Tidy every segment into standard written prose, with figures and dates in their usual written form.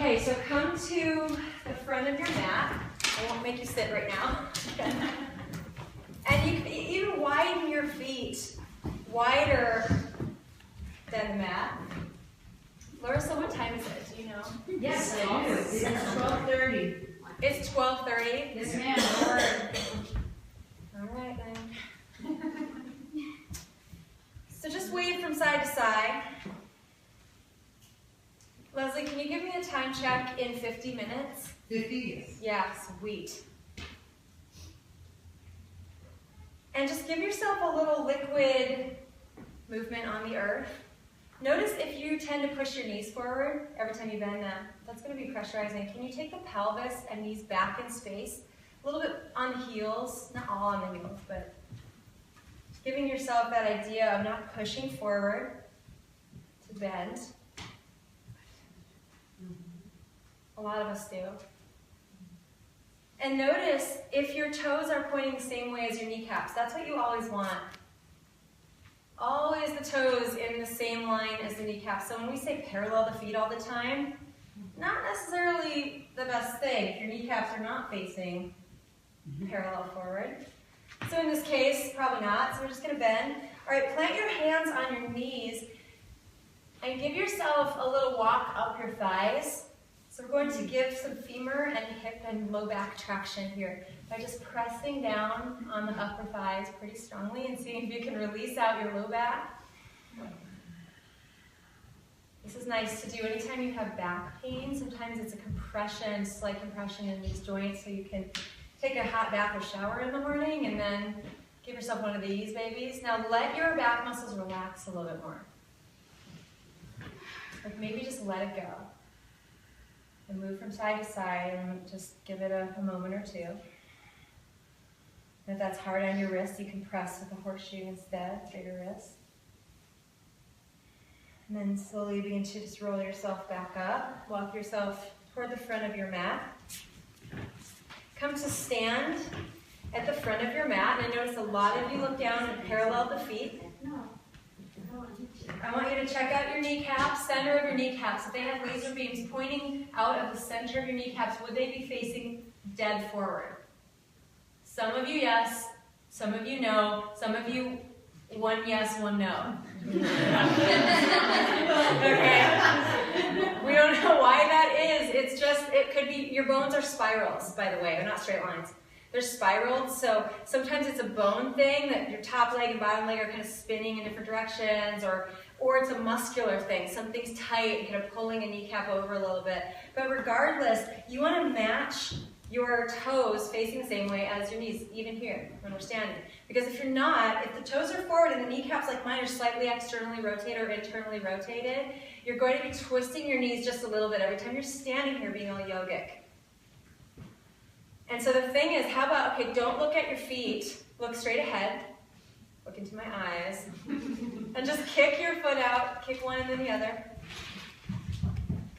Okay, so come to the front of your mat. I won't make you sit right now. And you can even widen your feet wider than the mat. Larissa, what time is it? Do you know? Yes, I do. It's 12:30. It's 12:30? Yes, ma'am. All right, then. So just wave from side to side. Leslie, can you give me a time check in 50 minutes? 50, yes. Yeah, sweet. And just give yourself a little liquid movement on the earth. Notice if you tend to push your knees forward every time you bend them, that's going to be pressurizing. Can you take the pelvis and knees back in space? A little bit on the heels, not all on the heels, but giving yourself that idea of not pushing forward to bend. A lot of us do. And notice if your toes are pointing the same way as your kneecaps. That's what you always want. Always the toes in the same line as the kneecaps. So when we say parallel the feet all the time, not necessarily the best thing if your kneecaps are not facing parallel forward. So in this case, probably not. So we're just going to bend. All right, plant your hands on your knees and give yourself a little walk up your thighs. So we're going to give some femur and hip and low back traction here by just pressing down on the upper thighs pretty strongly and seeing if you can release out your low back. This is nice to do anytime you have back pain. Sometimes it's a compression, slight compression in these joints, so you can take a hot bath or shower in the morning and then give yourself one of these babies. Now let your back muscles relax a little bit more. Like maybe just let it go. And move from side to side and just give it a moment or two. And if that's hard on your wrist, you can press with a horseshoe instead, straighter wrist. And then slowly begin to just roll yourself back up. Walk yourself toward the front of your mat. Come to stand at the front of your mat. And I notice a lot of you look down and parallel the feet. I want you to check out your kneecaps, center of your kneecaps. If they have laser beams pointing out of the center of your kneecaps, would they be facing dead forward? Some of you, yes. Some of you, no. Some of you, one yes, one no. Okay. We don't know why that is. It's just, it could be, your bones are spirals, by the way. They're not straight lines. They're spiraled, so sometimes it's a bone thing that your top leg and bottom leg are kind of spinning in different directions, or it's a muscular thing. Something's tight, kind of pulling a kneecap over a little bit. But regardless, you want to match your toes facing the same way as your knees, even here when we're standing. Because if you're not, if the toes are forward and the kneecaps like mine are slightly externally rotated or internally rotated, you're going to be twisting your knees just a little bit every time you're standing here being all yogic. And so the thing is, how about, okay, don't look at your feet, look straight ahead, look into my eyes, and just kick your foot out, kick one and then the other.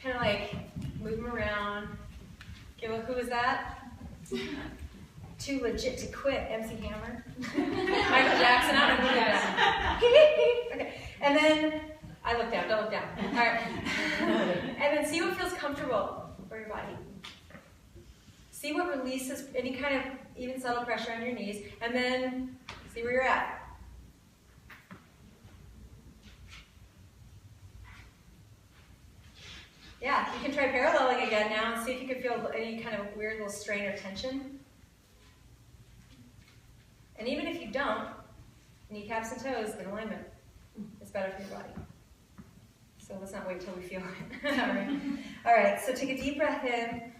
Kind of like move them around. Okay, well, who was that? Too legit to quit, MC Hammer. Michael Jackson, I don't know that. Okay, and then I look down, don't look down. All right. And then see what feels comfortable for your body. See what releases any kind of even subtle pressure on your knees, and then see where you're at. Yeah, you can try paralleling again now and see if you can feel any kind of weird little strain or tension. And even if you don't, kneecaps and toes in alignment. It's better for your body. So let's not wait till we feel it. All right, so take a deep breath in.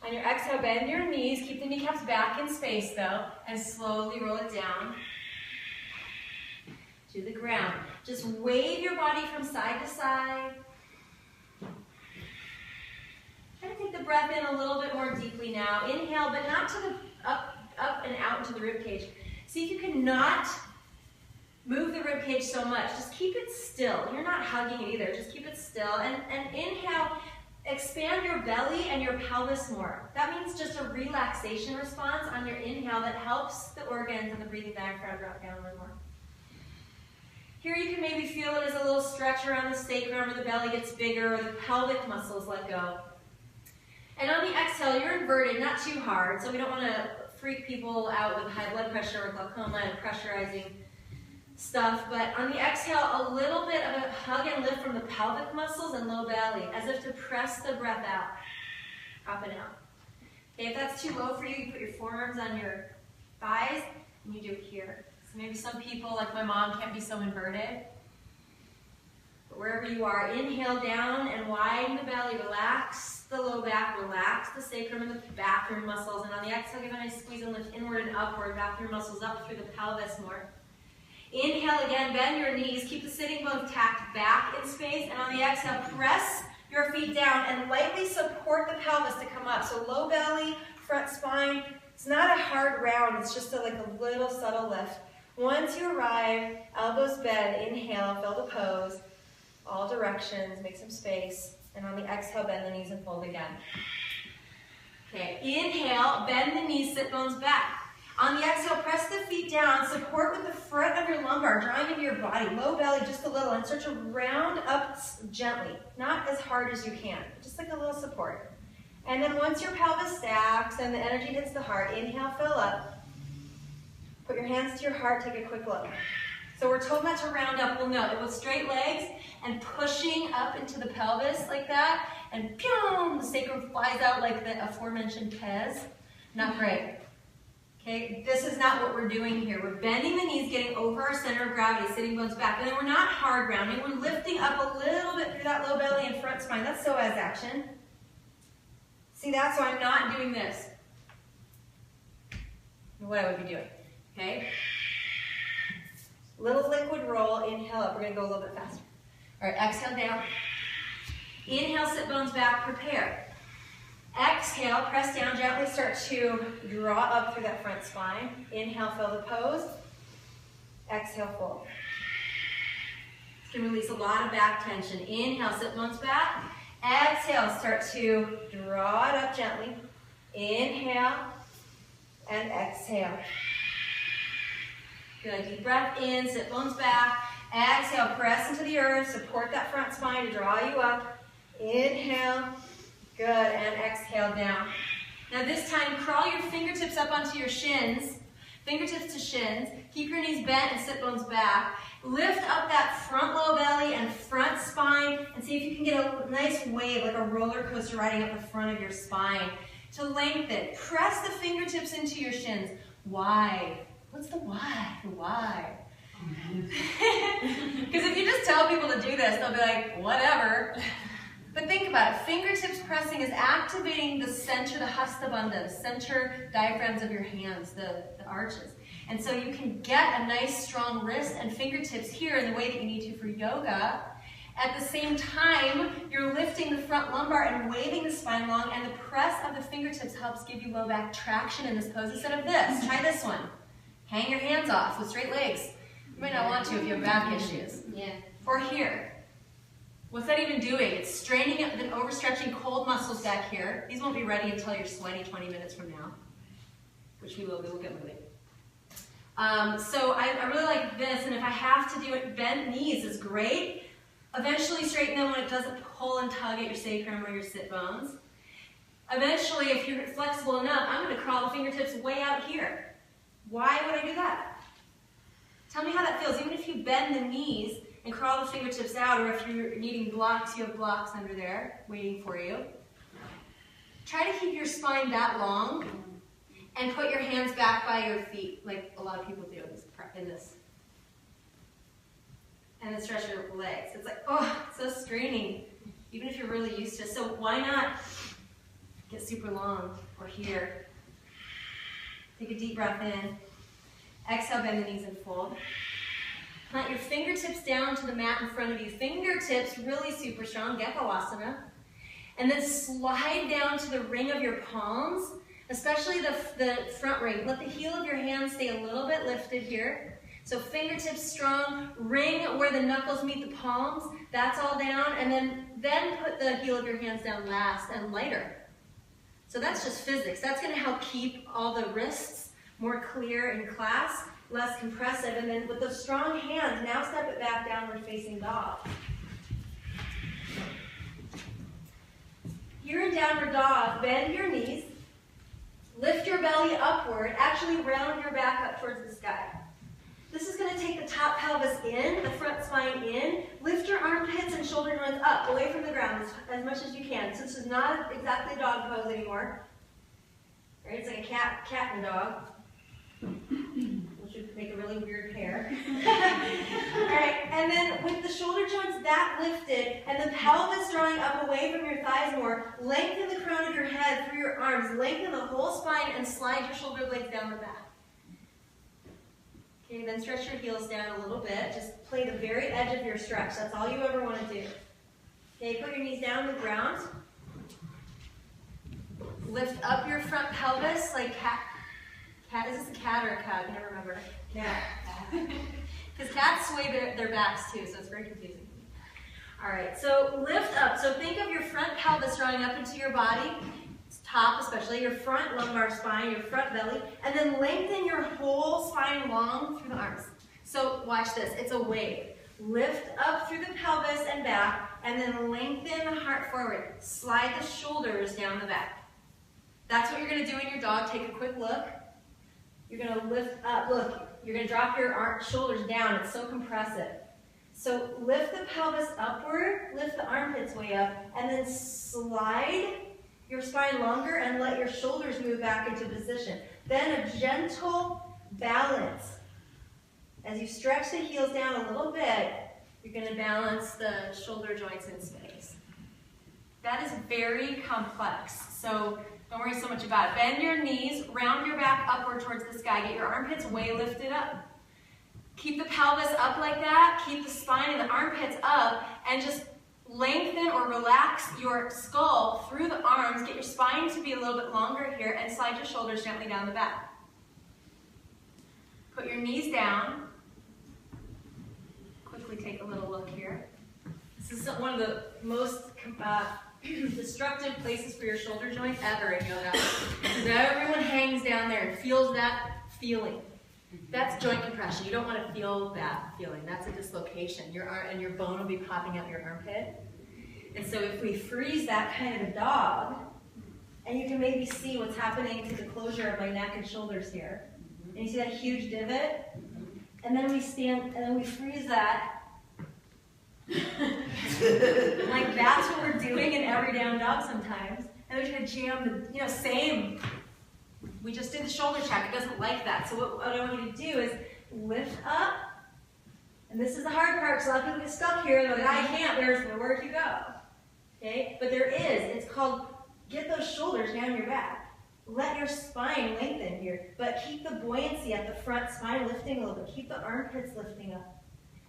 On your exhale, bend your knees. Keep the kneecaps back in space, though, and slowly roll it down to the ground. Just wave your body from side to side. Try to take the breath in a little bit more deeply now. Inhale, but not to the up and out into the rib cage. See if you can not move the rib cage so much. Just keep it still. You're not hugging it either. Just keep it still. And inhale. Expand your belly and your pelvis more. That means just a relaxation response on your inhale that helps the organs and the breathing diaphragm drop down a little more. Here you can maybe feel it as a little stretch around the sacrum, or the belly gets bigger, or the pelvic muscles let go. And on the exhale, you're inverted, not too hard, so we don't want to freak people out with high blood pressure or glaucoma and pressurizing stuff. But on the exhale, a little bit of a hug and lift from the pelvic muscles and low belly, as if to press the breath out, up and out. Okay, if that's too low for you, you put your forearms on your thighs, and you do it here. So maybe some people, like my mom, can't be so inverted. But wherever you are, inhale down and widen the belly, relax the low back, relax the sacrum and the bathroom muscles. And on the exhale, give a nice squeeze and lift inward and upward, bathroom muscles up through the pelvis more. Inhale again, bend your knees, keep the sitting bones tacked back in space. And on the exhale, press your feet down and lightly support the pelvis to come up. So low belly, front spine. It's not a hard round, it's just like a little subtle lift. Once you arrive, elbows bend, inhale, fill the pose, all directions, make some space, and on the exhale, bend the knees and fold again. Okay, inhale, bend the knees, sit bones back. On the exhale, press the feet down, support with the front of your lumbar, drawing into your body, low belly just a little, and start to round up gently, not as hard as you can, just like a little support. And then once your pelvis stacks and the energy hits the heart, inhale, fill up. Put your hands to your heart, take a quick look. So we're told not to round up. We'll note it with straight legs and pushing up into the pelvis like that, and pew, the sacrum flies out like the aforementioned Pez. Not great. Okay, this is not what we're doing here. We're bending the knees, getting over our center of gravity, sitting bones back, and then we're not hard rounding. We're lifting up a little bit through that low belly and front spine. That's psoas action. See that? So I'm not doing this. What I would be doing. Okay? Little liquid roll, inhale up. We're going to go a little bit faster. All right, exhale down. Inhale, sit bones back, prepare. Exhale, press down, gently start to draw up through that front spine. Inhale, fill the pose. Exhale, fold. This can release a lot of back tension. Inhale, sit bones back. Exhale, start to draw it up gently. Inhale and exhale. Good, deep breath in, sit bones back. Exhale, press into the earth, support that front spine to draw you up. Inhale, good, and exhale down. Now this time, crawl your fingertips up onto your shins, fingertips to shins. Keep your knees bent and sit bones back. Lift up that front low belly and front spine, and see if you can get a nice wave, like a roller coaster riding up the front of your spine. To lengthen, press the fingertips into your shins. Wide. What's the why? The why? Because if you just tell people to do this, they'll be like, whatever. But think about it. Fingertips pressing is activating the center, the hasta center diaphragms of your hands, the arches. And so you can get a nice strong wrist and fingertips here in the way that you need to for yoga. At the same time, you're lifting the front lumbar and waving the spine long, and the press of the fingertips helps give you low back traction in this pose instead of this. Try this one. Hang your hands off with straight legs. You might not want to if you have back issues. Yeah. Or here. What's that even doing? It's straining and overstretching cold muscles back here. These won't be ready until you're sweaty 20 minutes from now, which we will do. We'll get moving. So I really like this, and if I have to do it, bent knees is great. Eventually straighten them when it doesn't pull and tug at your sacrum or your sit bones. Eventually, if you're flexible enough, I'm going to crawl the fingertips way out here. Why would I do that? Tell me how that feels. Even if you bend the knees and crawl the fingertips out, or if you're needing blocks, you have blocks under there waiting for you. Try to keep your spine that long and put your hands back by your feet, like a lot of people do in this. And then stretch your legs. It's like, oh, it's so straining, even if you're really used to it. So why not get super long, or here. Take a deep breath in. Exhale, bend the knees and fold. Plant your fingertips down to the mat in front of you. Fingertips really super strong, Gekkosana. And then slide down to the ring of your palms, especially the front ring. Let the heel of your hand stay a little bit lifted here. So fingertips strong, ring where the knuckles meet the palms, that's all down, and then put the heel of your hands down last and lighter. So that's just physics. That's going to help keep all the wrists more clear in class less compressive. And then with those strong hands, now step it back, downward facing dog. Here in downward dog, bend your knees, lift your belly upward, actually round your back up towards the sky. This is going to take the top pelvis in, the front spine in. Lift your armpits and shoulder joints up, away from the ground as much as you can. So this is not exactly dog pose anymore. Right? It's like a cat and dog, which would make a really weird pair. All right, and then with the shoulder joints that lifted and the pelvis drawing up away from your thighs more, lengthen the crown of your head through your arms, lengthen the whole spine, and slide your shoulder blades down the back. Okay, then stretch your heels down a little bit. Just play the very edge of your stretch. That's all you ever want to do. Okay, put your knees down on the ground. Lift up your front pelvis like cat. Is this a cat or a cow? I can never remember. Cat. Because cats sway their backs too, so it's very confusing. All right, so lift up. So think of your front pelvis drawing up into your body. Top especially, your front lumbar spine, your front belly, and then lengthen your whole spine long through the arms. So watch this, it's a wave. Lift up through the pelvis and back, and then lengthen the heart forward. Slide the shoulders down the back. That's what you're going to do in your dog. Take a quick look. You're going to lift up, look, you're going to drop your shoulders down. It's so compressive. So lift the pelvis upward, lift the armpits way up, and then slide your spine longer and let your shoulders move back into position. Then a gentle balance. As you stretch the heels down a little bit, you're going to balance the shoulder joints in space. That is very complex, so don't worry so much about it. Bend your knees, round your back upward towards the sky. Get your armpits way lifted up. Keep the pelvis up like that. Keep the spine and the armpits up, and just lengthen or relax your skull through the arms. Get your spine to be a little bit longer here, and slide your shoulders gently down the back. Put your knees down. Quickly take a little look here. This is one of the most destructive places for your shoulder joint ever in yoga. Because everyone hangs down there and feels that feeling. That's joint compression. You don't want to feel that feeling. That's a dislocation. And your bone will be popping out your armpit. And so if we freeze that kind of a dog, and you can maybe see what's happening to the closure of my neck and shoulders here. And you see that huge divot? And then we stand, and then we freeze that. Like that's what we're doing in every down dog sometimes. And we're going to jam the, same. We just did the shoulder check. It doesn't like that. So what I want you to do is lift up. And this is the hard part, because a lot of people get stuck here and they're like, I can't, there's nowhere to go. Okay? But there is. It's called, get those shoulders down your back. Let your spine lengthen here, but keep the buoyancy at the front spine lifting a little bit. Keep the armpits lifting up.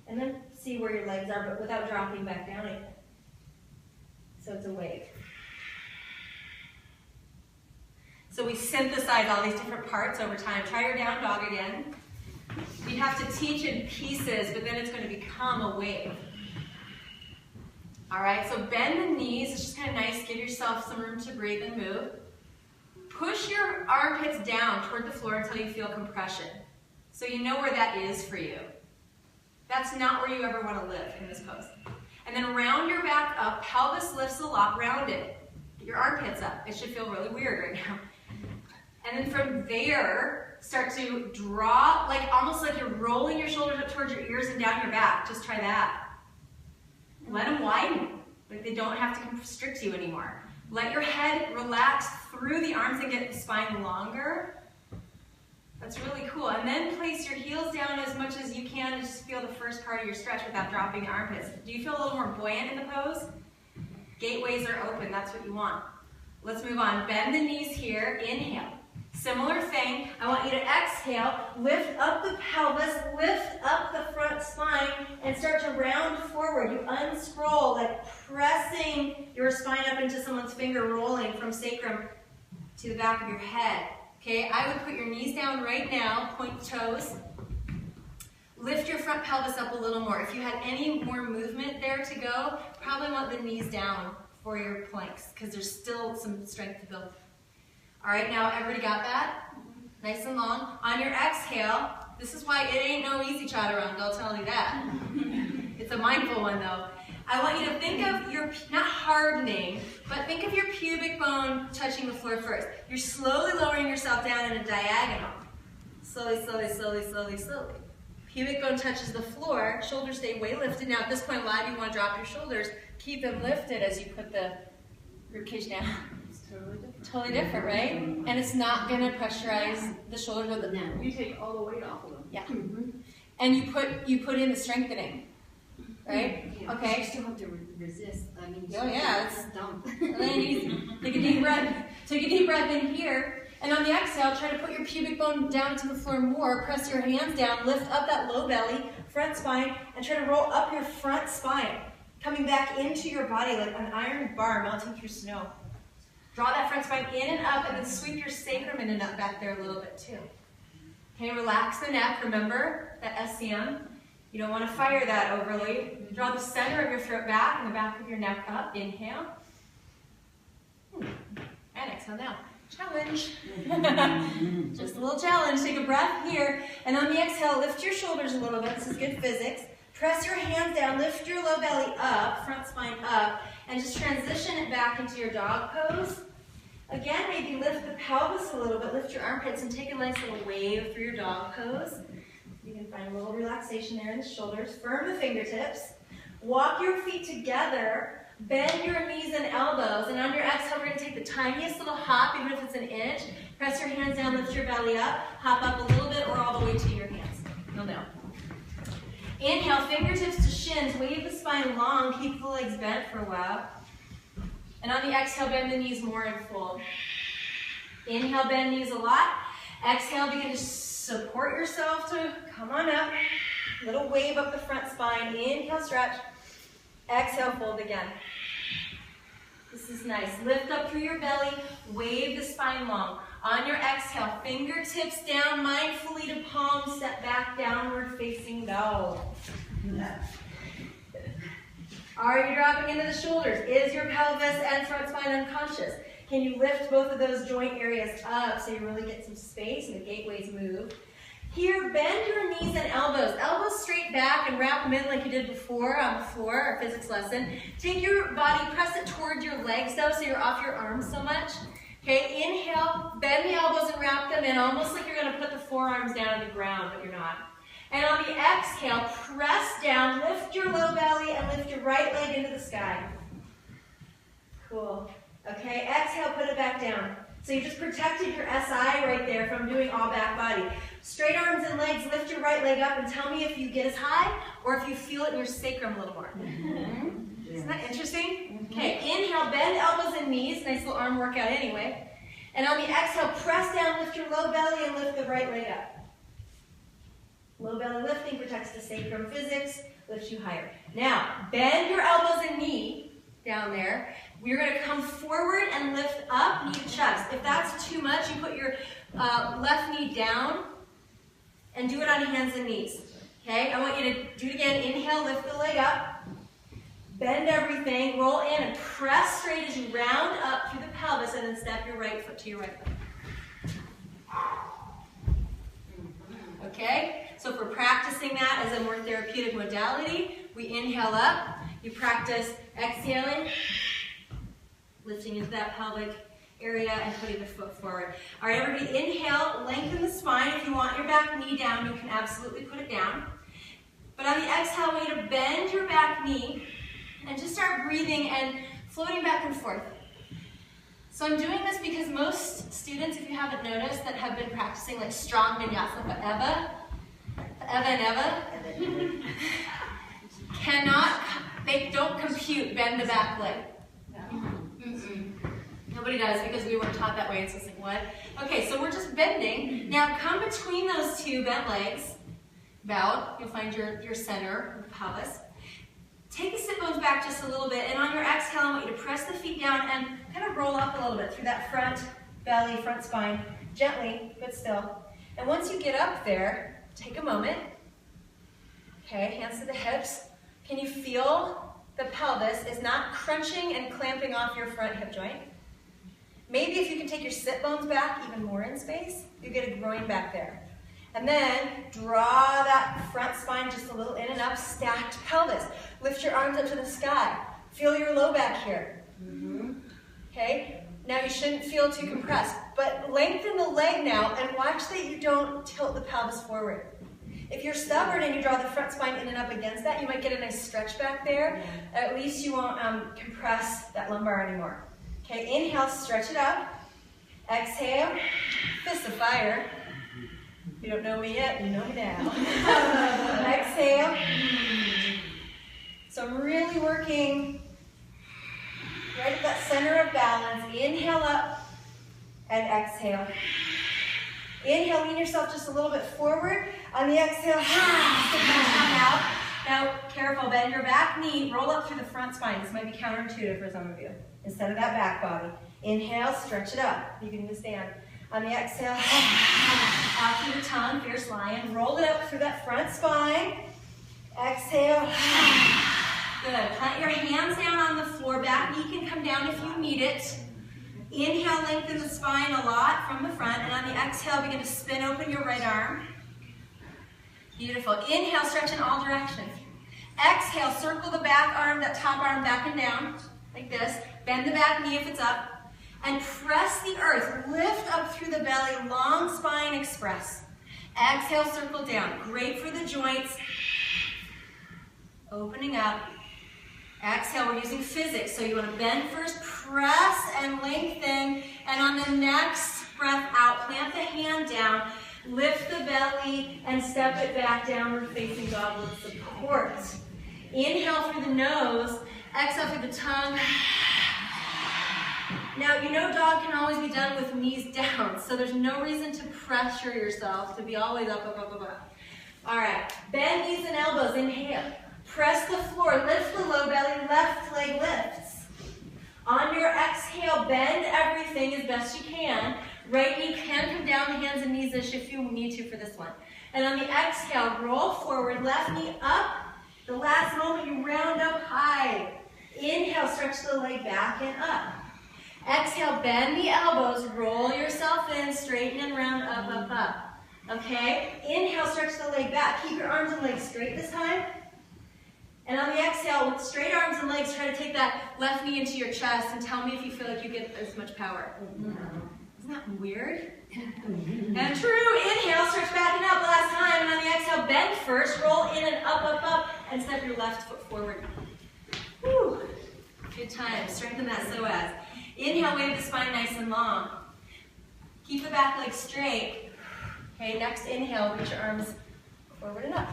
And then see where your legs are, but without dropping back down again. So it's a wave. So we synthesize all these different parts over time. Try your down dog again. We have to teach in pieces, but then it's going to become a wave. All right, so bend the knees. It's just kind of nice. Give yourself some room to breathe and move. Push your armpits down toward the floor until you feel compression. So you know where that is for you. That's not where you ever want to live in this pose. And then round your back up. Pelvis lifts a lot. Round it. Get your armpits up. It should feel really weird right now. And then from there, start to draw, almost like you're rolling your shoulders up towards your ears and down your back. Just try that. Let them widen. Like they don't have to constrict you anymore. Let your head relax through the arms and get the spine longer. That's really cool. And then place your heels down as much as you can and just feel the first part of your stretch without dropping the armpits. Do you feel a little more buoyant in the pose? Gateways are open. That's what you want. Let's move on. Bend the knees here. Inhale. Similar thing. I want you to exhale. Lift up the pelvis. Lift up the front spine and start to round forward. You unscroll, like pressing your spine up into someone's finger, rolling from sacrum to the back of your head. Okay, I would put your knees down right now, point the toes. Lift your front pelvis up a little more. If you had any more movement there to go, probably want the knees down for your planks because there's still some strength to build. All right, now everybody got that? Nice and long. On your exhale, This is why it ain't no easy chaturanga, I'll tell you that. It's a mindful one though. I want you to think of your, not hardening, but think of your pubic bone touching the floor first. You're slowly lowering yourself down in a diagonal. Slowly, slowly, slowly, slowly, slowly. Pubic bone touches the floor, shoulders stay way lifted. Now at this point, a lot of you want to drop your shoulders. Keep them lifted as you put the ribcage down. It's totally different. Totally different, right? And it's not going to pressurize the shoulders or the You take all the weight off of them. yeah. And you put in the strengthening, right? Yeah, Okay. You still have to resist. I mean, Oh yeah, it's dumb. easy. Take a deep breath. Take a deep breath in here. And on the exhale, try to put your pubic bone down to the floor more. Press your hands down. Lift up that low belly, front spine, and try to roll up your front spine. Coming back into your body like an iron bar melting through snow. Draw that front spine in and up, and then sweep your sacrum in and up back there a little bit too. Okay, relax the neck. Remember that SCM. You don't want to fire that overly. Draw the center of your throat back and the back of your neck up. Inhale. And exhale now. Challenge. Just a little challenge. Take a breath here. And on the exhale, lift your shoulders a little bit. This is good physics. Press your hands down. Lift your low belly up, front spine up, and just transition it back into your dog pose. Again, maybe lift the pelvis a little bit. Lift your armpits and take a nice little wave through your dog pose. You can find a little relaxation there in the shoulders. Firm the fingertips. Walk your feet together. Bend your knees and elbows. And on your exhale, we're going to take the tiniest little hop, even if it's an inch. Press your hands down, lift your belly up. Hop up a little bit or all the way to your hands. You'll know. Inhale, fingertips to shins. Wave the spine long. Keep the legs bent for a while. And on the exhale, bend the knees more and fold. Inhale, bend knees a lot. Exhale, begin to support yourself to come on up. Little wave up the front spine. Inhale, stretch. Exhale, fold again. This is nice. Lift up through your belly. Wave the spine long. On your exhale, fingertips down mindfully to palms. Step back, downward facing dog. Are you dropping into the shoulders? Is your pelvis and front spine unconscious? Can you lift both of those joint areas up so you really get some space and the gateways move? Here, bend your knees and elbows. Elbows straight back and wrap them in like you did before on the floor, our physics lesson. Take your body, press it towards your legs though so you're off your arms so much. Okay, inhale, bend the elbows and wrap them in almost like you're going to put the forearms down on the ground, but you're not. And on the exhale, press down, lift your low belly and lift your right leg into the sky. Cool. Okay, exhale, put it back down. So you just protected your SI right there from doing all back body. Straight arms and legs, lift your right leg up and tell me if you get as high or if you feel it in your sacrum a little more. Isn't that interesting? Okay, inhale, bend elbows and knees. Nice little arm workout anyway. And on the exhale, press down, lift your low belly and lift the right leg up. Low belly lifting protects the sacrum. Physics lifts you higher. Now, bend your elbows and knee down there. We're going to come forward and lift up, knee to chest. If that's too much, you put your left knee down and do it on hands and knees. Okay, I want you to do it again. Inhale, lift the leg up. Bend everything, roll in and press straight as you round up through the pelvis and then step your right foot to your right leg. Okay, so if we're practicing that as a more therapeutic modality, we inhale up. You practice exhaling, lifting into that pelvic area and putting the foot forward. All right, everybody, inhale, lengthen the spine. If you want your back knee down, you can absolutely put it down. But on the exhale, I want you to bend your back knee and just start breathing and floating back and forth. So I'm doing this because most students, if you haven't noticed, that have been practicing like strong vinyasa forever and ever, they don't compute bend the back leg. Nobody does because we weren't taught that way. It's just like, what? Okay, so we're just bending. Now come between those two bent legs, bowed. You'll find your center of the pelvis. Take the sit bones back just a little bit, and on your exhale, I want you to press the feet down and kind of roll up a little bit through that front belly, front spine, gently, but still. And once you get up there, take a moment. Okay, hands to the hips. Can you feel the pelvis is not crunching and clamping off your front hip joint? Maybe if you can take your sit bones back even more in space, you get a groin back there. And then draw that front spine just a little in and up, stacked pelvis. Lift your arms up to the sky. Feel your low back here. Okay? Now you shouldn't feel too compressed, but lengthen the leg now and watch that you don't tilt the pelvis forward. If you're stubborn and you draw the front spine in and up against that, you might get a nice stretch back there. At least you won't compress that lumbar anymore. Okay, inhale, stretch it up. Exhale, fist of fire. If you don't know me yet, you know me now. Exhale. So I'm really working right at that center of balance. Inhale up and exhale. Inhale, lean yourself just a little bit forward. On the exhale, stick that tongue out. Now, careful, bend your back knee, roll up through the front spine. This might be counterintuitive for some of you. Instead of that back body. Inhale, stretch it up. You can even stand. On the exhale, out through the tongue, fierce lion. Roll it up through that front spine. Exhale. Good. Plant your hands down on the floor. Back knee can come down if you need it. Inhale, lengthen the spine a lot from the front. And on the exhale, begin to spin open your right arm. Beautiful. Inhale, stretch in all directions. Exhale, circle the back arm, that top arm back and down, like this. Bend the back knee if it's up. And press the earth. Lift up through the belly, long spine express. Exhale, circle down. Great for the joints. Opening up. Exhale, we're using physics. So you want to bend first, press and lengthen. And on the next breath out, plant the hand down. Lift the belly and step it back, downward facing dog with support. Inhale through the nose, exhale through the tongue. Now, you know dog can always be done with knees down, so there's no reason to pressure yourself to be always up, up, up, up, up. All right, bend knees and elbows, inhale. Press the floor, lift the low belly, left leg lifts. On your exhale, bend everything as best you can. Right knee can come down, the hands and knees-ish if you need to for this one. And on the exhale, roll forward, left knee up. The last moment, you round up high. Inhale, stretch the leg back and up. Exhale, bend the elbows, roll yourself in, straighten and round, up, up, up. Okay? Inhale, stretch the leg back. Keep your arms and legs straight this time. And on the exhale, with straight arms and legs, try to take that left knee into your chest and tell me if you feel like you get as much power. Isn't that weird? And true. Inhale, stretch back and up last time. And on the exhale, bend first, roll in and up, up, up, and step your left foot forward. Whew. Good time. Strengthen that psoas. Inhale, wave the spine nice and long. Keep the back leg straight. Okay, next inhale, reach your arms forward and up.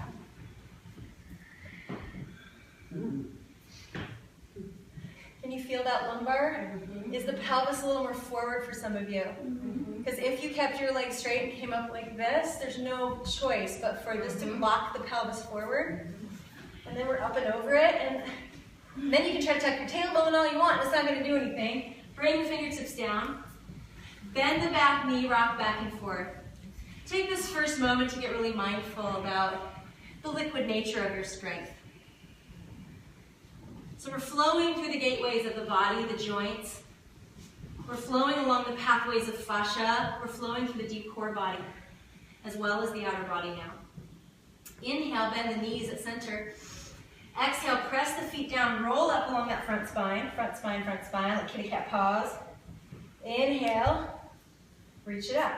Can you feel that lumbar? Is the pelvis a little more forward for some of you? Because if you kept your legs straight and came up like this, there's no choice but for this to lock the pelvis forward. And then we're up and over it. And then you can try to tuck your tailbone all you want. It's not going to do anything. Bring the fingertips down. Bend the back knee, rock back and forth. Take this first moment to get really mindful about the liquid nature of your strength. So we're flowing through the gateways of the body, the joints. We're flowing along the pathways of fascia. We're flowing through the deep core body, as well as the outer body now. Inhale, bend the knees at center. Exhale, press the feet down, roll up along that front spine, like kitty cat paws. Inhale, reach it up.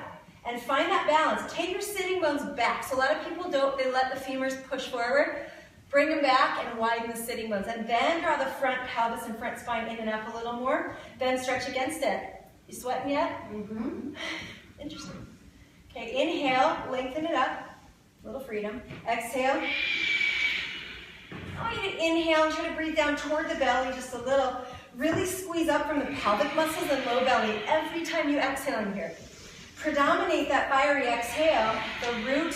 And find that balance. Take your sitting bones back. So a lot of people don't, they let the femurs push forward. Bring them back and widen the sitting bones. And then draw the front pelvis and front spine in and up a little more. Then stretch against it. You sweating yet? Interesting. Okay, inhale, lengthen it up. A little freedom. Exhale. I want you to inhale and try to breathe down toward the belly just a little. Really squeeze up from the pelvic muscles and low belly every time you exhale in here. Predominate that fiery exhale, the root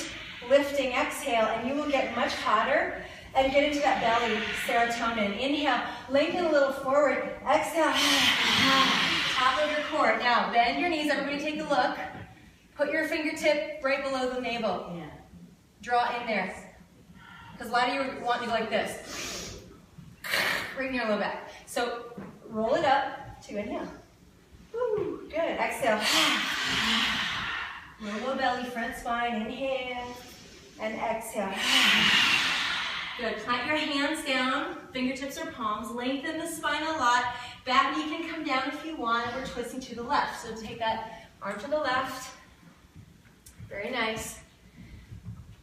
lifting exhale, and you will get much hotter and get into that belly serotonin. Inhale, lengthen a little forward. Exhale, top of your core. Now, bend your knees. Everybody take a look. Put your fingertip right below the navel. Draw in there. Because a lot of you want to go like this. Bring your low back. So roll it up to inhale. Woo, good. Exhale. Low belly, front spine, inhale, and exhale. Good, plant your hands down, fingertips or palms, lengthen the spine a lot. Back knee can come down if you want, and we're twisting to the left. So take that arm to the left. Very nice.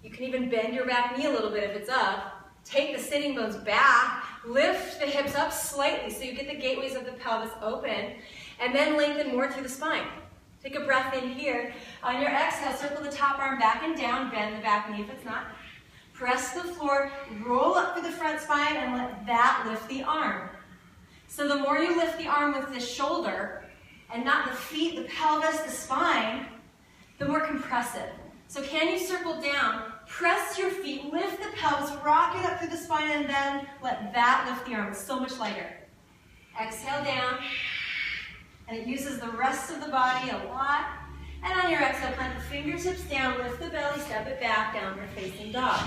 You can even bend your back knee a little bit if it's up. Take the sitting bones back, lift the hips up slightly so you get the gateways of the pelvis open, and then lengthen more through the spine. Take a breath in here. On your exhale, circle the top arm back and down, bend the back knee if it's not. Press the floor, roll up through the front spine, and let that lift the arm. So the more you lift the arm with the shoulder, and not the feet, the pelvis, the spine, the more compressive. So can you circle down, press your feet, lift the pelvis, rock it up through the spine, and then let that lift the arm. It's so much lighter. Exhale down, and it uses the rest of the body a lot. And on your exhale, plant the fingertips down, lift the belly, step it back, downward facing dog.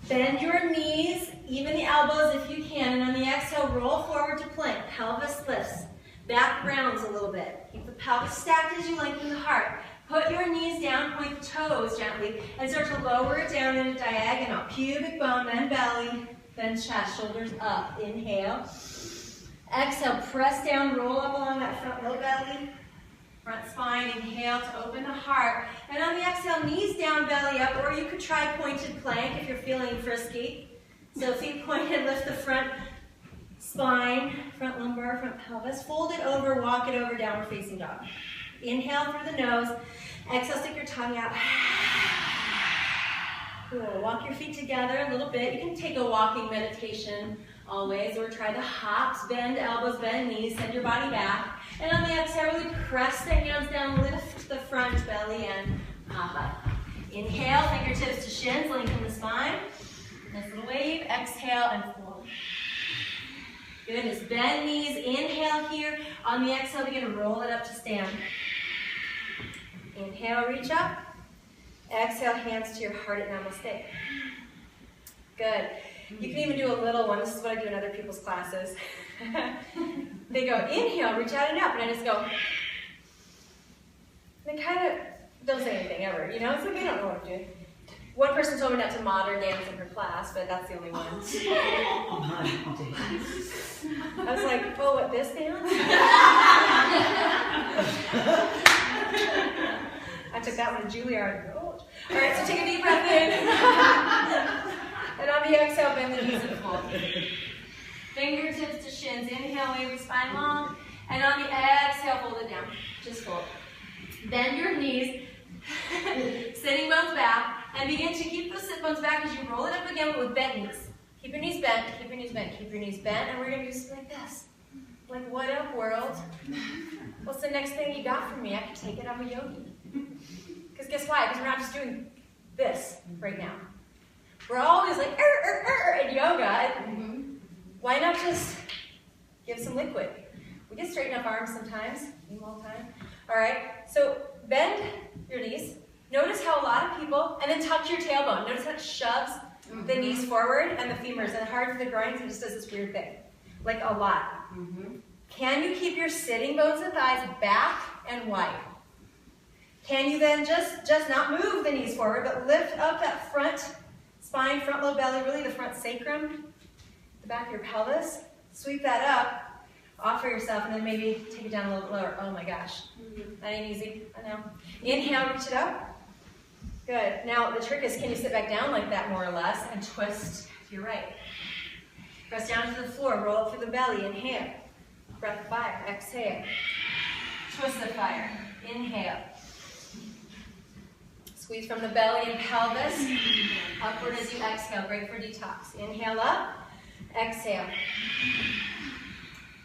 Bend your knees, even the elbows if you can, and on the exhale, roll forward to plank. Pelvis lifts, back rounds a little bit. Keep the pelvis stacked as you lengthen the heart. Put your knees down, point the toes gently, and start to lower it down in a diagonal. Pubic bone, then belly, then chest, shoulders up. Inhale. Exhale, press down, roll up along that front low belly. Front spine, inhale to open the heart. And on the exhale, knees down, belly up, or you could try pointed plank if you're feeling frisky. So feet pointed, lift the front spine, front lumbar, front pelvis. Fold it over, walk it over, downward facing dog. Inhale through the nose. Exhale, stick your tongue out. Cool. Walk your feet together a little bit. You can take a walking meditation always, or try the hops, bend elbows, bend knees, send your body back. And on the exhale, really press the hands down, lift the front belly, and pop up. Inhale, fingertips to shins, lengthen the spine. Nice little wave. Exhale and fold. Goodness. Bend knees. Inhale here. On the exhale, begin to roll it up to stand. Inhale, reach up. Exhale, hands to your heart at namaste. Good. You can even do a little one. This is what I do in other people's classes. They go, inhale, reach out and up, and I just go. They kind of don't say anything ever, you know? It's like they don't know what I'm doing. One person told me not to modern dance in her class, but that's the only one. I was like, oh, what, this dance? I took that one to Juilliard. Oh. All right, so take a deep breath in. And on the exhale, bend the knees and fold. Fingertips to shins. Inhale, wave the spine long. And on the exhale, fold it down. Just fold. Bend your knees. Sitting bones back. And begin to keep the sit bones back as you roll it up again, but with bent knees. Keep your knees bent, keep your knees bent, keep your knees bent. And we're going to do something like this. Like, what up, world? What's the next thing you got from me? I can take it. I'm a yogi. Because guess why? Because we're not just doing this right now. We're always like, in yoga. Why not just give some liquid? We can straighten up arms sometimes, all the time. All right, so bend your knees. Notice how a lot of people, and then tuck your tailbone. Notice how it shoves the knees forward and the femurs, and hard for the groins, and just does this weird thing. Like a lot. Can you keep your sitting bones and thighs back and wide? Can you then just not move the knees forward, but lift up that front spine, front low belly, really the front sacrum, the back of your pelvis. Sweep that up, offer yourself, and then maybe take it down a little bit lower. Oh my gosh, that ain't easy, I know. Inhale, reach it up. Good. Now the trick is, can you sit back down like that more or less and twist to your right? Press down to the floor, roll up through the belly, inhale. Breath of fire, exhale. Twist the fire, inhale. Squeeze from the belly and pelvis, upward as you exhale, great for detox. Inhale up, exhale.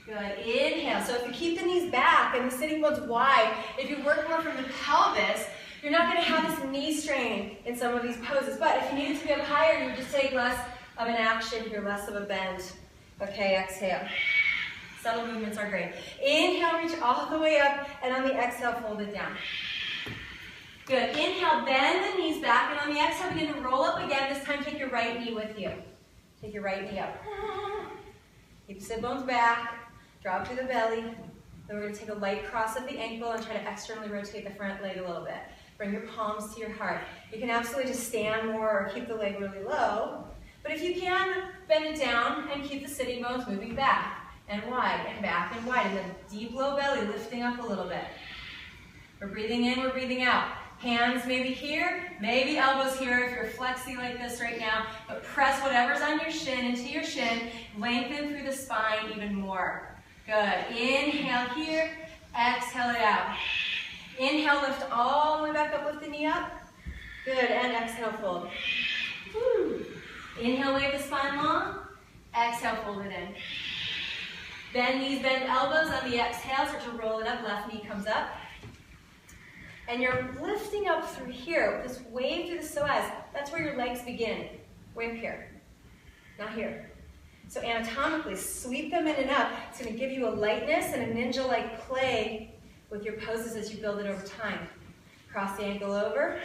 Good, inhale. So if you keep the knees back and the sitting bones wide, if you work more from the pelvis, you're not going to have this knee strain in some of these poses. But if you needed to be up higher, you would just take less of an action here, less of a bend. Okay, exhale. Subtle movements are great. Inhale, reach all the way up, and on the exhale, fold it down. Good. Inhale, bend the knees back, and on the exhale, begin to roll up again. This time, take your right knee with you. Take your right knee up. Keep the sit bones back. Drop through the belly. Then we're going to take a light cross of the ankle and try to externally rotate the front leg a little bit. Bring your palms to your heart. You can absolutely just stand more or keep the leg really low. But if you can, bend it down and keep the sitting bones moving back and wide and back and wide. And then deep low belly lifting up a little bit. We're breathing in, we're breathing out. Hands maybe here, maybe elbows here if you're flexing like this right now. But press whatever's on your shin into your shin. Lengthen through the spine even more. Good. Inhale here. Exhale it out. Inhale, lift all the way back up, lift the knee up. Good. And exhale, fold. Woo. Inhale, wave the spine long. Exhale, fold it in. Bend knees, bend elbows on the exhale. Start to roll it up. Left knee comes up. And you're lifting up through here. This wave through the psoas. That's where your legs begin. Way up here. Not here. So anatomically, sweep them in and up. It's going to give you a lightness and a ninja-like play with your poses as you build it over time. Cross the ankle over.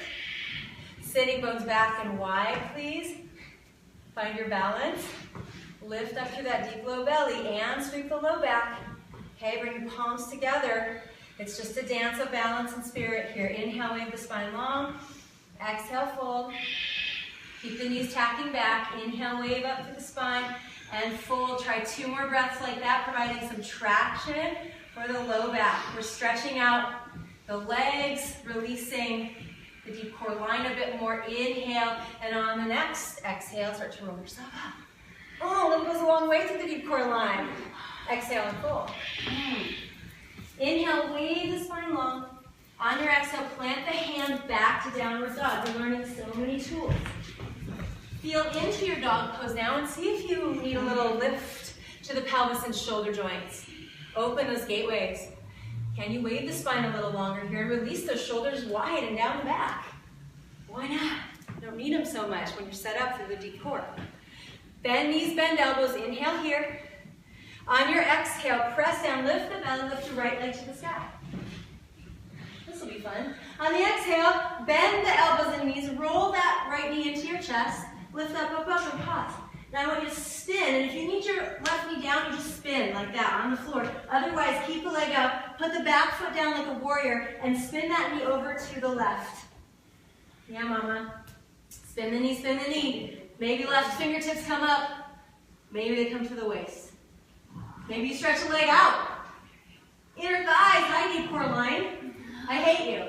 Sitting bones back and wide, please. Find your balance. Lift up through that deep low belly and sweep the low back. Okay, bring your palms together. It's just a dance of balance and spirit here. Inhale, wave the spine long. Exhale, fold. Keep the knees tacking back. Inhale, wave up through the spine. And fold. Try 2 more breaths like that, providing some traction for the low back. We're stretching out the legs, releasing the deep core line a bit more. Inhale, and on the next exhale, start to roll yourself up. Oh, that goes a long way through the deep core line. Exhale and fold. Inhale, wave the spine long. On your exhale, plant the hand back to downward dog. We're learning so many tools. Feel into your dog pose now and see if you need a little lift to the pelvis and shoulder joints. Open those gateways. Can you wave the spine a little longer here and release those shoulders wide and down the back? Why not? You don't need them so much when you're set up through the deep core. Bend knees, bend elbows. Inhale here. On your exhale, press down, lift the belly, lift your right leg to the sky. This will be fun. On the exhale, bend the elbows and knees, roll that right knee into your chest, lift up, up, up, and pause. Now I want you to spin, and if you need your left knee down, you just spin like that on the floor. Otherwise, keep the leg up, put the back foot down like a warrior, and spin that knee over to the left. Yeah, mama. Spin the knee, spin the knee. Maybe left fingertips come up. Maybe they come to the waist. Maybe you stretch the leg out. Inner thighs, high deep core line. I hate you.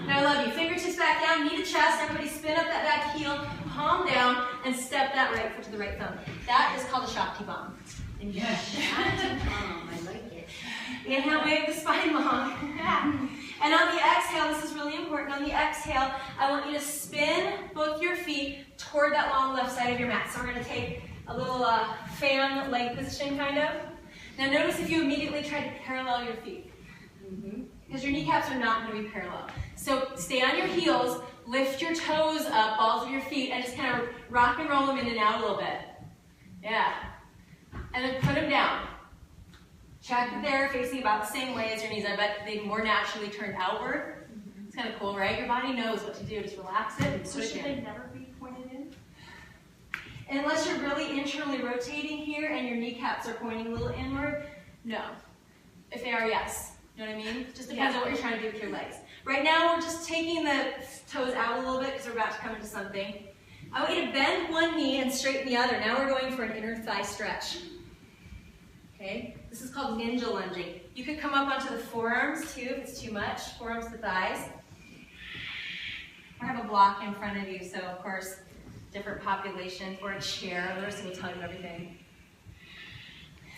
No, I love you. Fingertips back down, knee to chest. Everybody spin up that back heel, palm down, and step that right foot to the right thumb. That is called a Shakti bomb. Yes. I like it. Inhale, wave the spine long. And on the exhale, this is really important. On the exhale, I want you to spin both your feet toward that long left side of your mat. So we're going to take a little fan leg position, kind of. Now notice if you immediately try to parallel your feet. Because your kneecaps are not going to be parallel. So stay on your heels, lift your toes up, balls of your feet, and just kind of rock and roll them in and out a little bit. Yeah. And then put them down. Check that they're facing about the same way as your knees. I bet they more naturally turned outward. It's kind of cool, right? Your body knows what to do. Just relax it and push So should in. they never be pointed in? Unless you're really internally rotating here and your kneecaps are pointing a little inward, no. If they are, yes. You know what I mean? Just depends on what you're trying to do with your legs. Right now, we're just taking the toes out a little bit because we're about to come into something. I want you to bend one knee and straighten the other. Now we're going for an inner thigh stretch. Okay? This is called ninja lunging. You could come up onto the forearms too if it's too much. Forearms to thighs. Or have a block in front of you, so of course, different population, or a chair. The rest will tell you everything.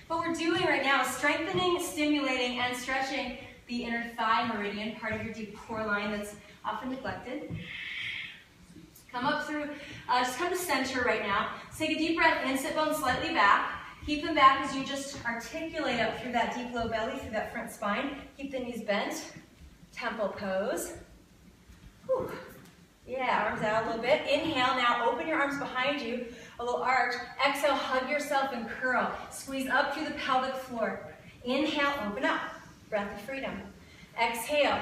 What we're doing right now is strengthening, stimulating, and stretching the inner thigh meridian, part of your deep core line that's often neglected. Come up through, just come to center right now. So take a deep breath in, sit bones slightly back. Keep them back as you just articulate up through that deep low belly, through that front spine. Keep the knees bent. Temple pose. Whew. Yeah, arms out a little bit. Inhale, now open your arms behind you, a little arch. Exhale, hug yourself and curl. Squeeze up through the pelvic floor. Inhale, open up. Breath of freedom. Exhale,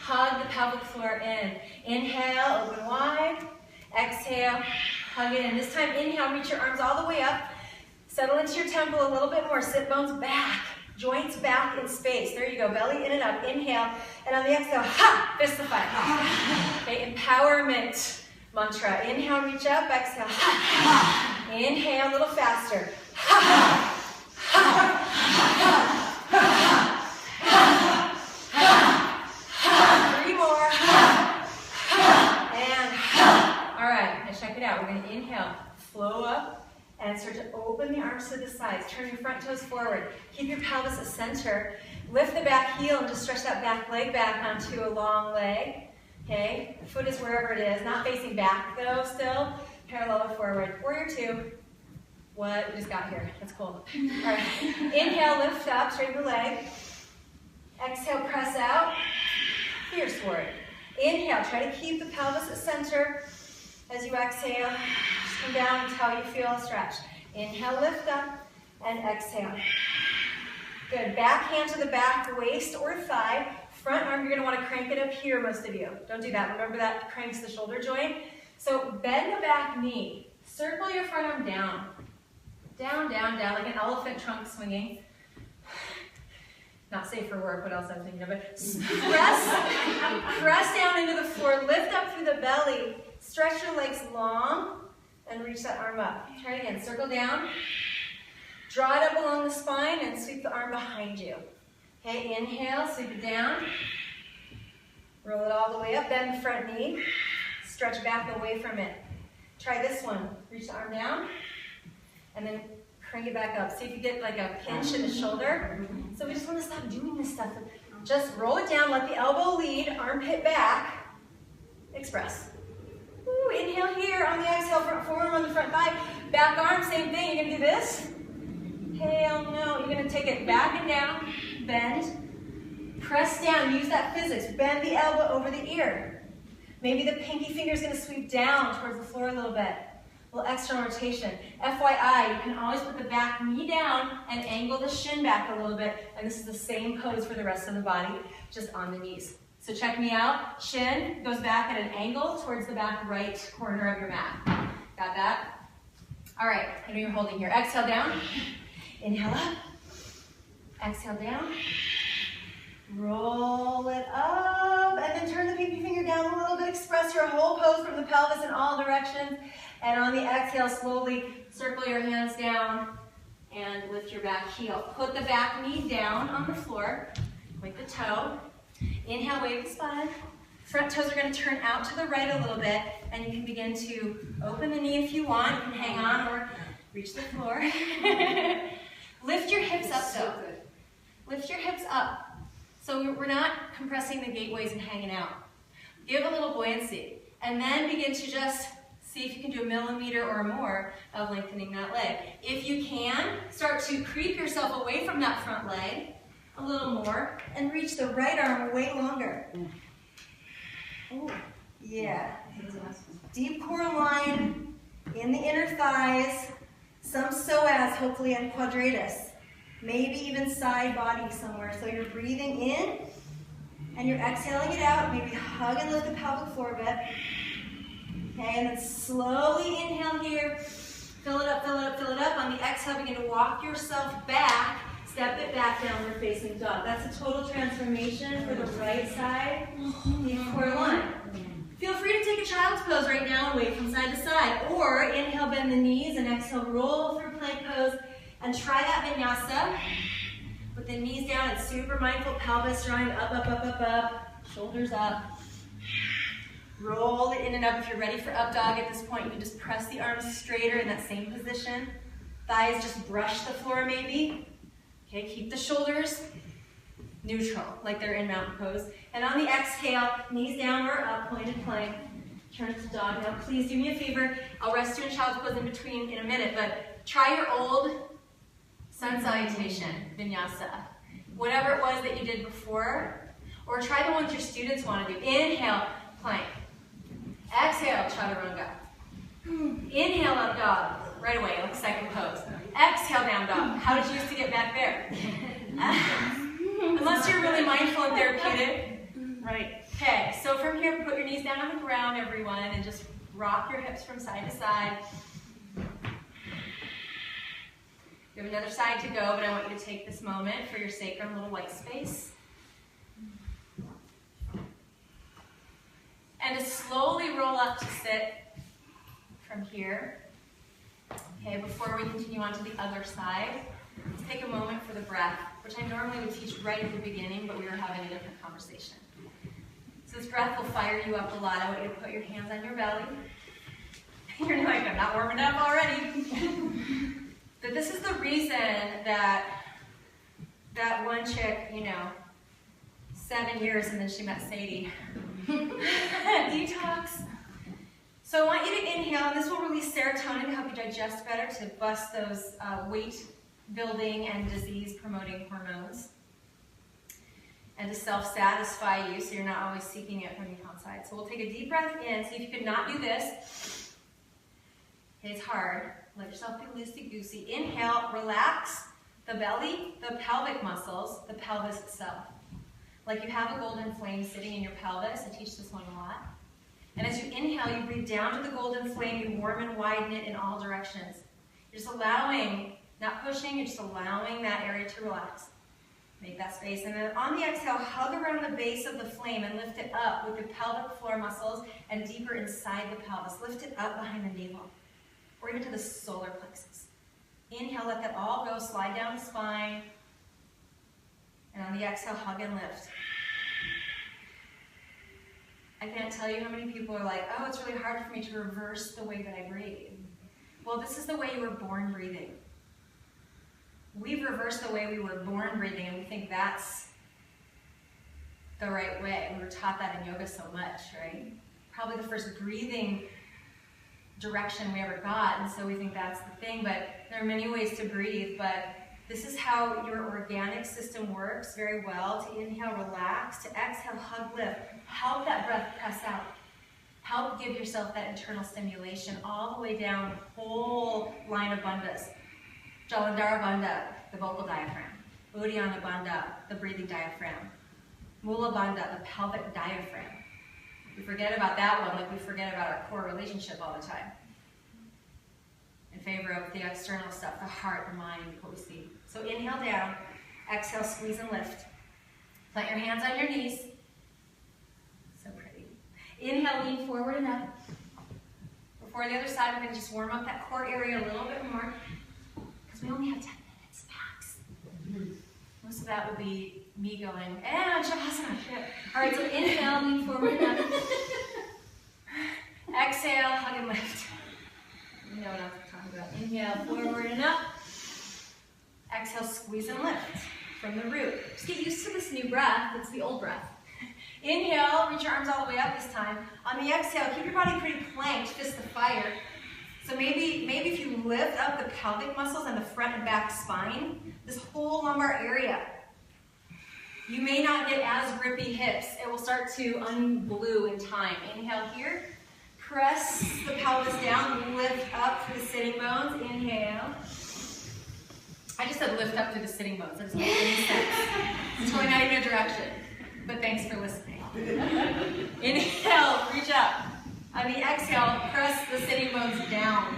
hug the pelvic floor in. Inhale, open wide. Exhale, hug it in. This time, inhale, reach your arms all the way up. Settle into your temple a little bit more. Sit bones back. Joints back in space. There you go. Belly in and up. Inhale. And on the exhale, ha! Fist the fight. Okay, empowerment mantra. Inhale, reach up. Exhale, ha! Inhale, a little faster. Ha! Ha! Ha! 3 more. And all right, now check it out. We're going to inhale, flow up, and start to open the arms to the sides. Turn your front toes forward. Keep your pelvis at center. Lift the back heel and just stretch that back leg back onto a long leg. Okay, foot is wherever it is. Not facing back though, still. Parallel forward. Warrior 2. What we just got here. That's cool. All right. Inhale, lift up, straighten the leg. Exhale, press out. Fierce warrior. Inhale, try to keep the pelvis at center. As you exhale, just come down until you feel a stretch. Inhale, lift up, and exhale. Good. Back hand to the back, waist or thigh. Front arm, you're going to want to crank it up here, most of you. Don't do that. Remember that cranks the shoulder joint. So bend the back knee. Circle your front arm down. Down, down, down, like an elephant trunk swinging. Not safe for work, what else I'm thinking of, but press down into the floor, lift up through the belly, stretch your legs long, and reach that arm up. Try it again, circle down, draw it up along the spine, and sweep the arm behind you. Okay, inhale, sweep it down, roll it all the way up, bend the front knee, stretch back away from it. Try this one, reach the arm down, and then crank it back up. See if you get like a pinch in the shoulder. So we just want to stop doing this stuff. Just roll it down, let the elbow lead, armpit back. Express. Ooh, inhale here, on the exhale, front forearm on the front thigh. Back arm, same thing. You're going to do this. Hell no. You're going to take it back and down, bend, press down, use that physics. Bend the elbow over the ear. Maybe the pinky finger is going to sweep down towards the floor a little bit. A little external rotation. FYI, you can always put the back knee down and angle the shin back a little bit. And this is the same pose for the rest of the body, just on the knees. So check me out. Shin goes back at an angle towards the back right corner of your mat. Got that? All right, I know you're holding here. Exhale down. Inhale up. Exhale down. Roll it up. And then turn the pinky finger down a little bit. Express your whole pose from the pelvis in all directions. And on the exhale, slowly circle your hands down and lift your back heel. Put the back knee down on the floor, point the toe. Inhale, wave the spine. Front toes are going to turn out to the right a little bit, and you can begin to open the knee if you want. You can hang on or reach the floor. Lift your hips up though. Lift your hips up. So we're not compressing the gateways and hanging out. Give a little buoyancy, and then begin to just see if you can do 1 millimeter or more of lengthening that leg. If you can, start to creep yourself away from that front leg a little more and reach the right arm way longer. Ooh, yeah. Deep core line in the inner thighs, some psoas, hopefully, and quadratus. Maybe even side body somewhere. So you're breathing in and you're exhaling it out. Maybe hug and lift the pelvic floor a bit. Okay, and then slowly inhale here, fill it up, fill it up, fill it up. On the exhale, begin to walk yourself back, step it back, downward facing dog. That's a total transformation for the right side, deep core line. Feel free to take a child's pose right now and wave from side to side. Or inhale, bend the knees, and exhale, roll through plank pose. And try that vinyasa with the knees down and super mindful pelvis drawing up, up, up, up, up, shoulders up. Roll it in and up. If you're ready for up dog at this point, you can just press the arms straighter in that same position. Thighs just brush the floor maybe. Okay, keep the shoulders neutral, like they're in mountain pose. And on the exhale, knees down or up, pointed plank. Turn to dog. Now please do me a favor. I'll rest you in child's pose in between in a minute, but try your old sun salutation, vinyasa. Whatever it was that you did before, or try the ones your students want to do. Inhale, plank. Exhale, chaturanga. Inhale, up dog. Right away, like second pose. Exhale, down dog. How did you used to get back there? Unless you're really mindful and therapeutic. Right. Okay, so from here, put your knees down on the ground, everyone, and just rock your hips from side to side. You have another side to go, but I want you to take this moment for your sacrum, little white space. And to slowly roll up to sit from here. Okay, before we continue on to the other side, let's take a moment for the breath, which I normally would teach right at the beginning, but we were having a different conversation. So this breath will fire you up a lot. I want you to put your hands on your belly. You're like, I'm not warming up already. But this is the reason that one chick, 7 years and then she met Sadie. Detox. So I want you to inhale, and this will release serotonin to help you digest better, to bust those weight-building and disease-promoting hormones, and to self-satisfy you so you're not always seeking it from the outside. So we'll take a deep breath in. See if you could not do this. It's hard. Let yourself be loosey-goosey. Inhale, relax the belly, the pelvic muscles, the pelvis itself. Like you have a golden flame sitting in your pelvis. I teach this one a lot. And as you inhale, you breathe down to the golden flame. You warm and widen it in all directions. You're just allowing, not pushing, you're just allowing that area to relax. Make that space. And then on the exhale, hug around the base of the flame and lift it up with the pelvic floor muscles and deeper inside the pelvis. Lift it up behind the navel, or even to the solar plexus. Inhale, let that all go. Slide down the spine. And on the exhale, hug and lift. I can't tell you how many people are like, oh, it's really hard for me to reverse the way that I breathe. Well, this is the way you were born breathing. We've reversed the way we were born breathing, and we think that's the right way. We were taught that in yoga so much, right? Probably the first breathing direction we ever got, and so we think that's the thing, but there are many ways to breathe, but this is how your organic system works very well. To inhale, relax. To exhale, hug, lift. Help that breath press out. Help give yourself that internal stimulation all the way down the whole line of bandhas. Jalandhara bandha, the vocal diaphragm. Uddiyana bandha, the breathing diaphragm. Mula bandha, the pelvic diaphragm. We forget about that one like we forget about our core relationship all the time. In favor of the external stuff, the heart, the mind, what we see. So inhale down, exhale, squeeze and lift. Plant your hands on your knees. So pretty. Inhale, lean forward and up. Before the other side, we're going to just warm up that core area a little bit more, because we only have 10 minutes max. Most of that will be me going, and Shavasana. All right, so inhale, lean forward and up. Exhale, hug and lift. You know what I'm talking about. Inhale, forward and up. Exhale, squeeze and lift from the root. Just get used to this new breath. It's the old breath. Inhale, reach your arms all the way up this time. On the exhale, keep your body pretty planked, fist to fire. So maybe if you lift up the pelvic muscles and the front and back spine, this whole lumbar area, you may not get as grippy hips. It will start to unglue in time. Inhale here. Press the pelvis down, lift up through the sitting bones. Inhale. I just said lift up through the sitting bones. That doesn't make any sense. It's going out of your direction. But thanks for listening. Inhale, reach up. On the exhale, press the sitting bones down.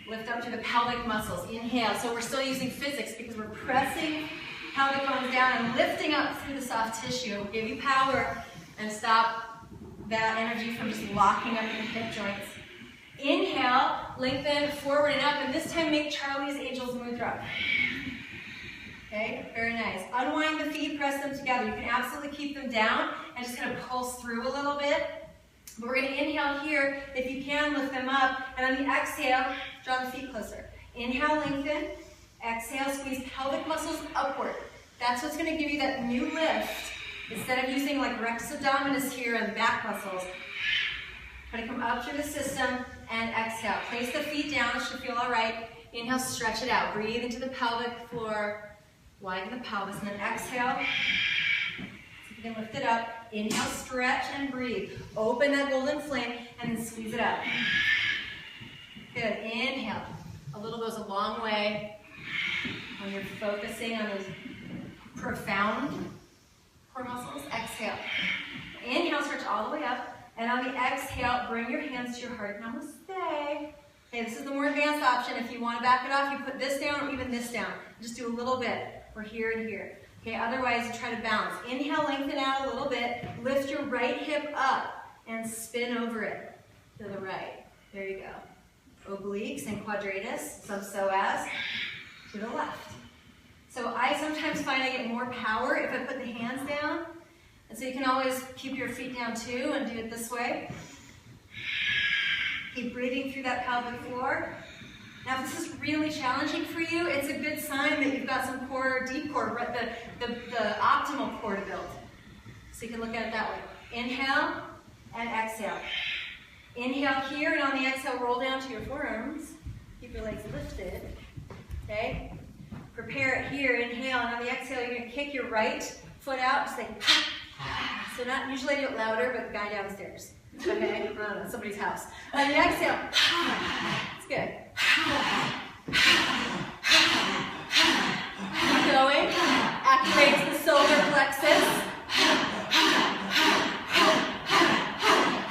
Lift up to the pelvic muscles. Inhale. So we're still using physics because we're pressing pelvic bones down and lifting up through the soft tissue. It will give you power and stop that energy from just locking up in the hip joints. Inhale, lengthen forward and up, and this time make Charlie's Angel's Mudra. Okay, very nice. Unwind the feet, press them together. You can absolutely keep them down and just kind of pulse through a little bit. But we're going to inhale here. If you can, lift them up. And on the exhale, draw the feet closer. Inhale, lengthen. Exhale, squeeze pelvic muscles upward. That's what's going to give you that new lift. Instead of using like rectus abdominis here and back muscles, try to come up through the system and exhale. Place the feet down, it should feel all right. Inhale, stretch it out. Breathe into the pelvic floor, widen the pelvis, and then exhale. See if you can lift it up. Inhale, stretch and breathe. Open that golden flame and then squeeze it up. Good, inhale. A little goes a long way when you're focusing on those profound core muscles. Exhale. Inhale, stretch all the way up. And on the exhale, bring your hands to your heart. Namaste. Okay, this is the more advanced option. If you want to back it off, you put this down or even this down. Just do a little bit. We're here and here. Okay, otherwise you try to balance. Inhale, lengthen out a little bit. Lift your right hip up and spin over it to the right. There you go. Obliques and quadratus, subpsoas, to the left. So I sometimes find I get more power if I put the hands down. And so you can always keep your feet down too and do it this way. Keep breathing through that pelvic floor. Now, if this is really challenging for you, it's a good sign that you've got some core, deep core, the optimal core to build. So you can look at it that way. Inhale and exhale. Inhale here, and on the exhale, roll down to your forearms. Keep your legs lifted. Okay? Prepare it here. Inhale, and on the exhale, you're going to kick your right foot out. Just like, so not usually do it louder, but the guy downstairs. Okay? I don't know, somebody's house. On the exhale, it's good. Keep going. Activates the solar plexus.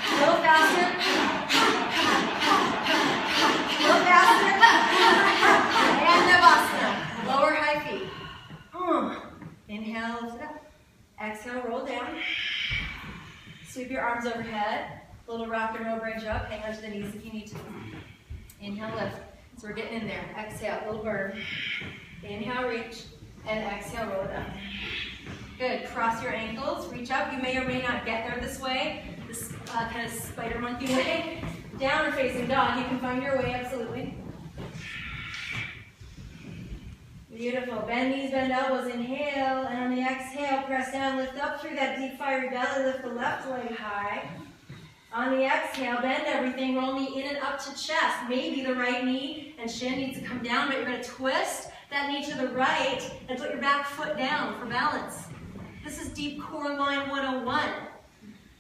A little faster. A little faster. And Navasana. Lower high feet. Inhale, lift it up. Exhale, roll down. Sweep your arms overhead. A little rock and roll bridge up. Hang on to the knees if you need to. Inhale, lift. So we're getting in there. Exhale, little burn. Inhale, reach. And exhale, roll it up. Good. Cross your ankles. Reach up. You may or may not get there this way. This kind of spider monkey way. Downward facing dog. You can find your way, absolutely. Beautiful. Bend knees, bend elbows. Inhale. And on the exhale, press down. Lift up through that deep, fiery belly. Lift the left leg high. On the exhale, bend everything. Roll knee in and up to chest. Maybe the right knee and shin needs to come down, but you're going to twist that knee to the right and put your back foot down for balance. This is deep core line 101.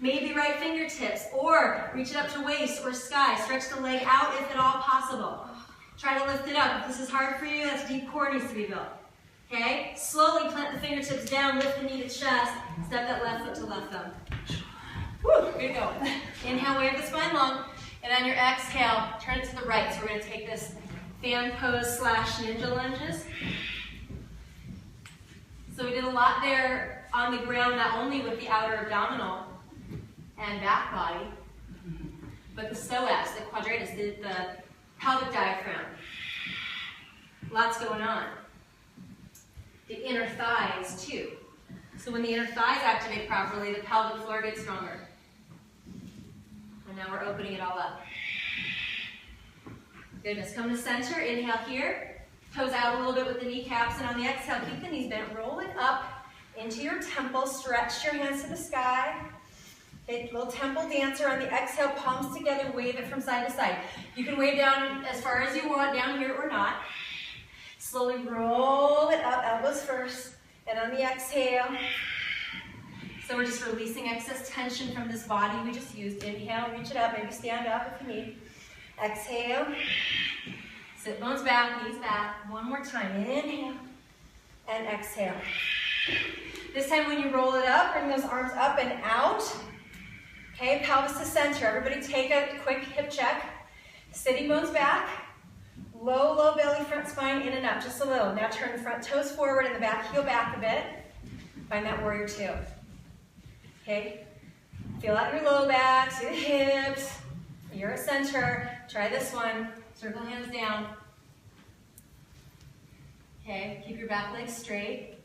Maybe right fingertips, or reach it up to waist or sky. Stretch the leg out if at all possible. Try to lift it up. If this is hard for you, that's deep core needs to be built. Okay? Slowly plant the fingertips down, lift the knee to chest. Step that left foot to left thumb. Woo, good going. Inhale, wave the spine long. And on your exhale, turn it to the right. So we're going to take this fan pose / ninja lunges. So we did a lot there on the ground, not only with the outer abdominal and back body, but the psoas, the quadratus, the pelvic diaphragm. Lots going on. The inner thighs, too. So when the inner thighs activate properly, the pelvic floor gets stronger. And now we're opening it all up. Goodness. Come to center. Inhale here. Toes out a little bit with the kneecaps. And on the exhale, keep the knees bent. Roll it up into your temple. Stretch your hands to the sky. Okay, little temple dancer. On the exhale, palms together. Wave it from side to side. You can wave down as far as you want, down here or not. Slowly roll it up, elbows first. And on the exhale, so we're just releasing excess tension from this body we just used. Inhale, reach it up, maybe stand up if you need. Exhale, sit bones back, knees back. One more time, inhale, and exhale. This time when you roll it up, bring those arms up and out. Okay, pelvis to center. Everybody take a quick hip check. Sitting bones back. Low, low belly, front spine, in and up, just a little. Now turn the front toes forward and the back heel back a bit. Find that warrior two. Okay? Feel out your low back, see the hips. You're at center. Try this one. Circle hands down. Okay, keep your back leg straight.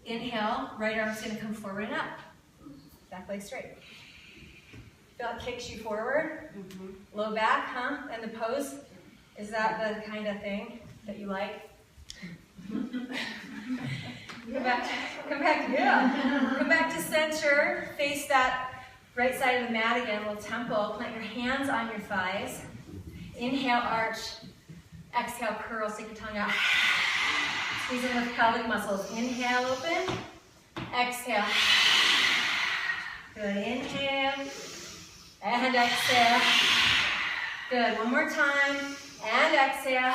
Inhale, right arm's gonna come forward and up. Back leg straight. Feel it kicks you forward. Low back, huh? And the pose. Is that the kind of thing that you like? Come back to center. Face that right side of the mat again, a little temple. Plant your hands on your thighs. Inhale, arch. Exhale, curl. Stick your tongue out. Squeeze in those pelvic muscles. Inhale, open. Exhale. Good. Inhale. And exhale. Good. One more time. And exhale.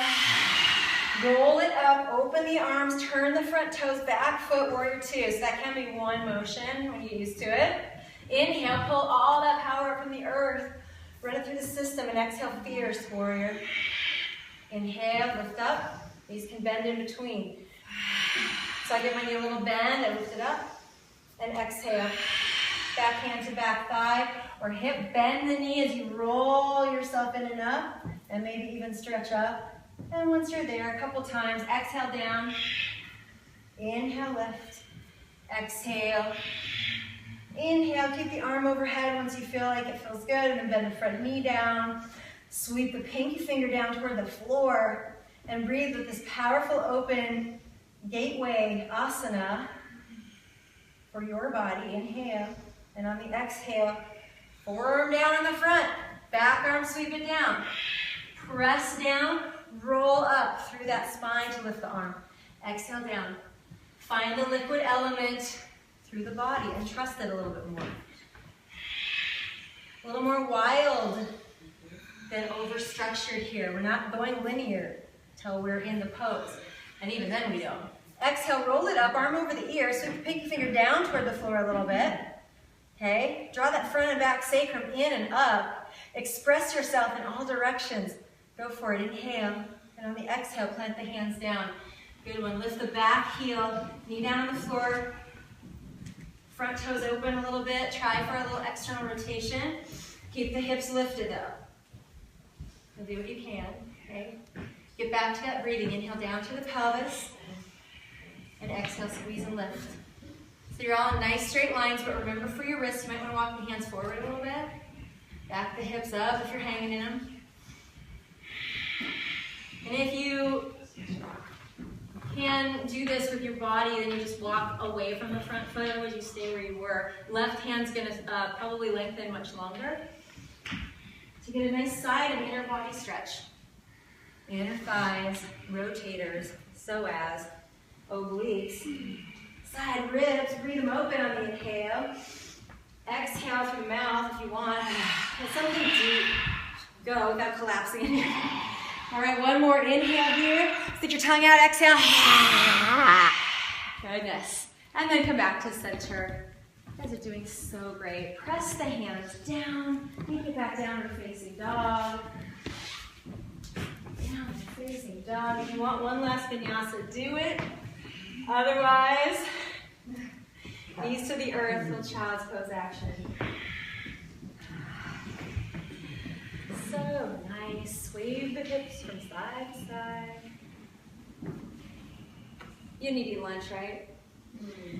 Roll it up. Open the arms. Turn the front toes. Back foot. Warrior two. So that can be one motion when you get used to it. Inhale. Pull all that power up from the earth. Run it through the system and exhale, fierce warrior. Inhale, lift up. Knees can bend in between. So I give my knee a little bend, I lift it up, and exhale. Back hand to back thigh or hip. Bend the knee as you roll yourself in and up, and maybe even stretch up. And once you're there, a couple times, exhale down. Inhale, lift. Exhale. Inhale, keep the arm overhead once you feel like it feels good, and then bend the front knee down. Sweep the pinky finger down toward the floor, and breathe with this powerful open gateway asana for your body. Inhale, and on the exhale, forearm down in the front, back arm sweep it down. Press down, roll up through that spine to lift the arm. Exhale down. Find the liquid element through the body and trust it a little bit more. A little more wild than overstructured here. We're not going linear till we're in the pose. And even then we don't. Exhale, roll it up, arm over the ear. Sweep your pinky finger down toward the floor a little bit. Okay? Draw that front and back sacrum in and up. Express yourself in all directions. Go for it. Inhale. And on the exhale, plant the hands down. Good one. Lift the back heel. Knee down on the floor. Front toes open a little bit. Try for a little external rotation. Keep the hips lifted up. You'll do what you can. Okay? Get back to that breathing. Inhale down to the pelvis. And exhale, squeeze and lift. So you're all in nice straight lines, but remember for your wrists, you might want to walk the hands forward a little bit. Back the hips up if you're hanging in them. And if you can do this with your body, then you just walk away from the front foot, otherwise you stay where you were. Left hand's going to probably lengthen much longer to get a nice side and inner body stretch. Inner thighs, rotators, psoas, obliques, side ribs. Breathe them open on the inhale. Exhale through the mouth if you want. Get something deep. Go without collapsing in here. All right, one more inhale here. Stick your tongue out, exhale. Goodness. And then come back to center. You guys are doing so great. Press the hands down. Take it back down to facing dog. Down to facing dog. If you want one last vinyasa, do it. Otherwise, knees to the earth, little child's pose action. So nice. Wave the hips from side to side. You need to eat lunch, right?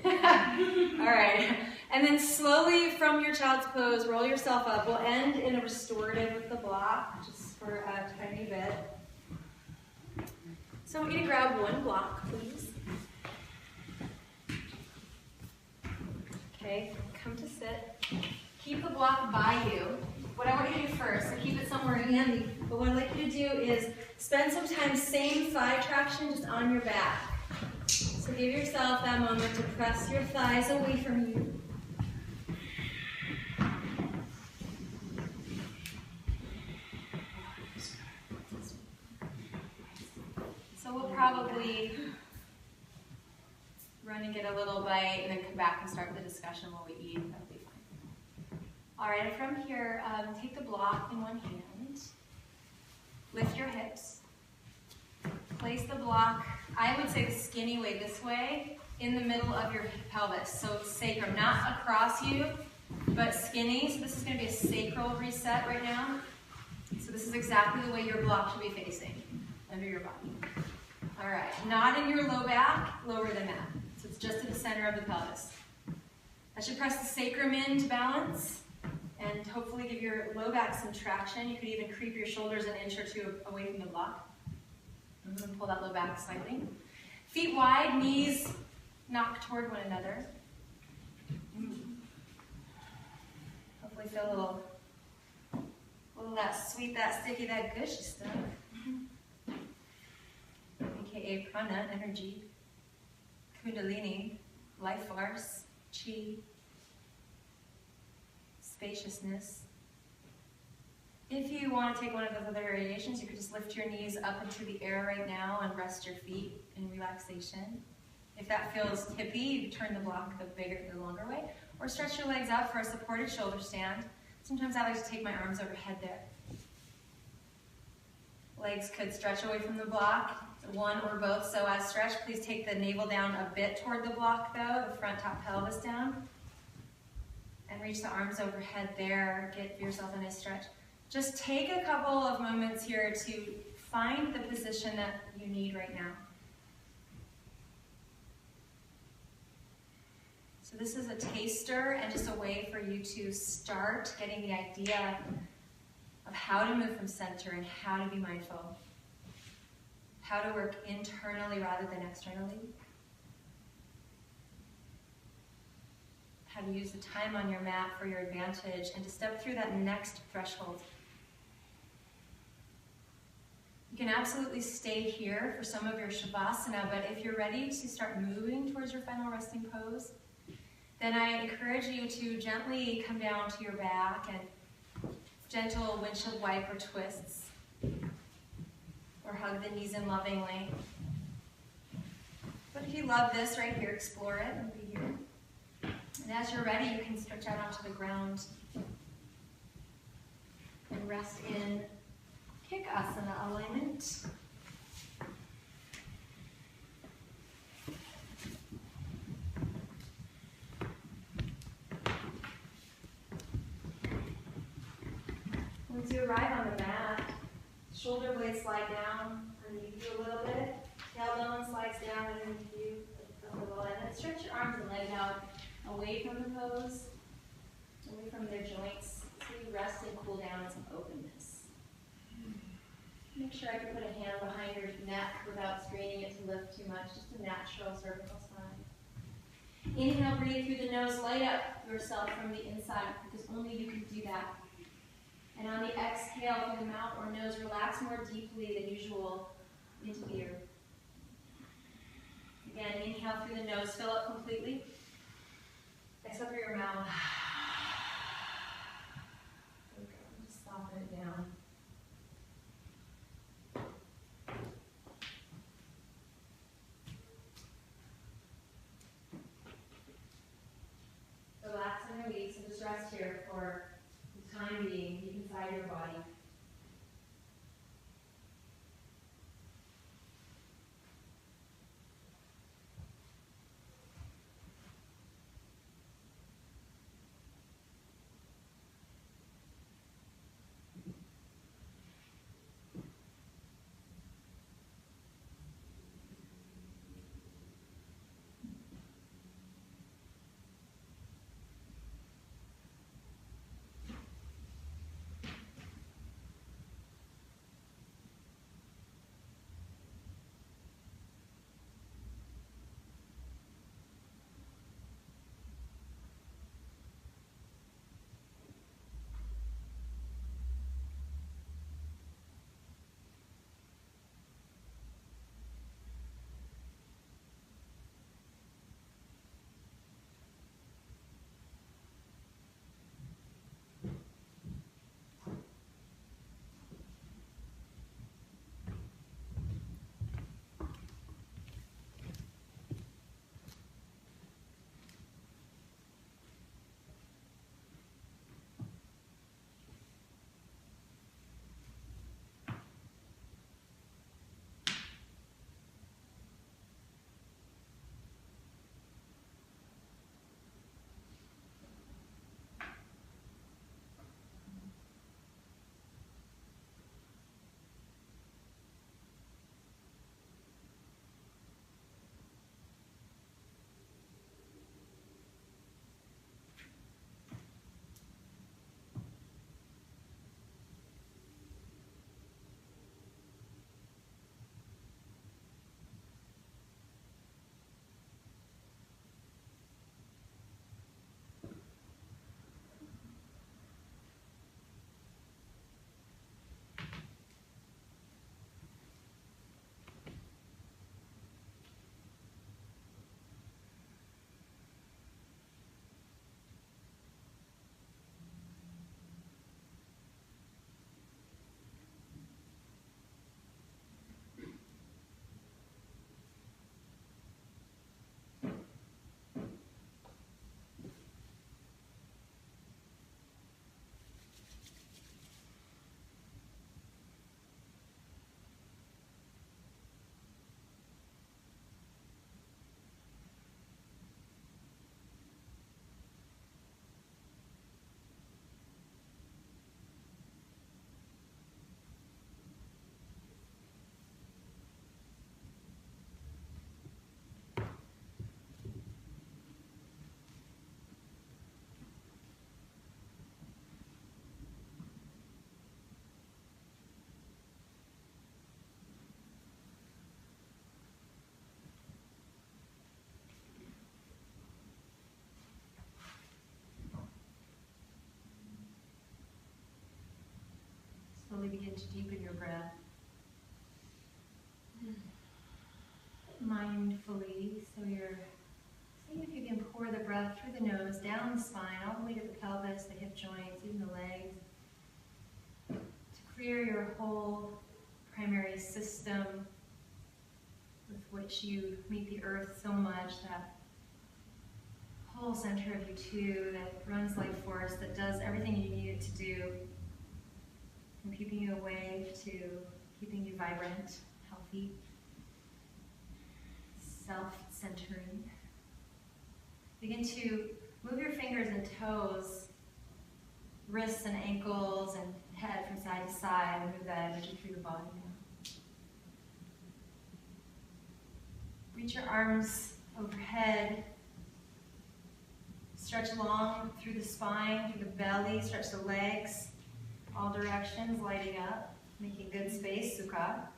All right. And then slowly from your child's pose, roll yourself up. We'll end in a restorative with the block, just for a tiny bit. So I want you to grab one block, please. Okay, come to sit. Keep the block by you. What I want you to do first, so keep it somewhere handy, but what I'd like you to do is spend some time same thigh traction just on your back. So give yourself that moment to press your thighs away from you. So we'll probably run and get a little bite and then come back and start the discussion while we eat. That'll be fine. All right, and from here, take the block in one hand. Lift your hips. Place the block, I would say the skinny way this way, in the middle of your pelvis. So it's sacrum, not across you, but skinny. So this is going to be a sacral reset right now. So this is exactly the way your block should be facing, under your body. All right, not in your low back, lower than that. So it's just to the center of the pelvis. That should press the sacrum in to balance and hopefully give your low back some traction. You could even creep your shoulders an inch or two away from the block. And pull that low back slightly. Feet wide, knees knock toward one another. Hopefully feel a little of that sweet, that sticky, that gushy stuff. AKA prana, energy, kundalini, life force, chi, spaciousness. If you want to take one of those other variations, you could just lift your knees up into the air right now and rest your feet in relaxation. If that feels hippie, you turn the block the longer way. Or stretch your legs out for a supported shoulder stand. Sometimes I like to take my arms overhead there. Legs could stretch away from the block, one or both. So as stretch, please take the navel down a bit toward the block though, the front top pelvis down. And reach the arms overhead there, get yourself a nice stretch. Just take a couple of moments here to find the position that you need right now. So this is a taster and just a way for you to start getting the idea of how to move from center and how to be mindful. How to work internally rather than externally. How to use the time on your mat for your advantage and to step through that next threshold. You can absolutely stay here for some of your Shavasana, but if you're ready to start moving towards your final resting pose, then I encourage you to gently come down to your back and gentle windshield wiper twists, or hug the knees in lovingly. But if you love this right here, explore it and be here. And as you're ready, you can stretch out onto the ground and rest in Kick-asana alignment. Once you arrive on the mat, shoulder blades slide down underneath you a little bit. Tailbone slides down underneath you a little. And then stretch your arms and legs out away from the pose, away from their joints, so you rest and cool down in some openness. Make sure I can put a hand behind your neck without straining it to lift too much, just a natural cervical spine. Inhale, breathe through the nose, light up yourself from the inside, because only you can do that. And on the exhale, through the mouth or nose, relax more deeply than usual into the ear. Again, inhale through the nose, fill up completely. Exhale through your mouth. Just soften it down. Relax and release, and just rest here for the time being, deep inside your body. to deepen your breath. Mindfully, so you're seeing if you can pour the breath through the nose, down the spine, all the way to the pelvis, the hip joints, even the legs, to clear your whole primary system with which you meet the earth so much, that whole center of you too, that runs life force, that does everything you need it to do, from keeping you awake to keeping you vibrant, healthy, self-centering. Begin to move your fingers and toes, wrists and ankles and head from side to side, and move that energy through the body now. Reach your arms overhead. Stretch long through the spine, through the belly, stretch the legs, all directions, lighting up, making good space, Sukha.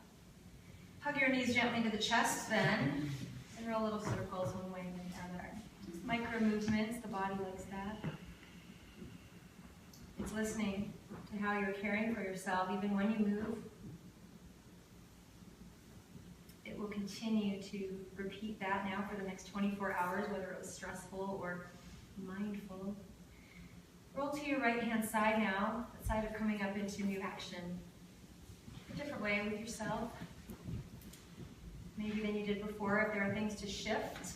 Hug your knees gently to the chest then, and roll little circles one way and the other. Just micro movements, the body likes that. It's listening to how you're caring for yourself, even when you move. It will continue to repeat that now for the next 24 hours, whether it was stressful or mindful. Roll to your right-hand side now, the side of coming up into new action. A different way with yourself, maybe than you did before. If there are things to shift,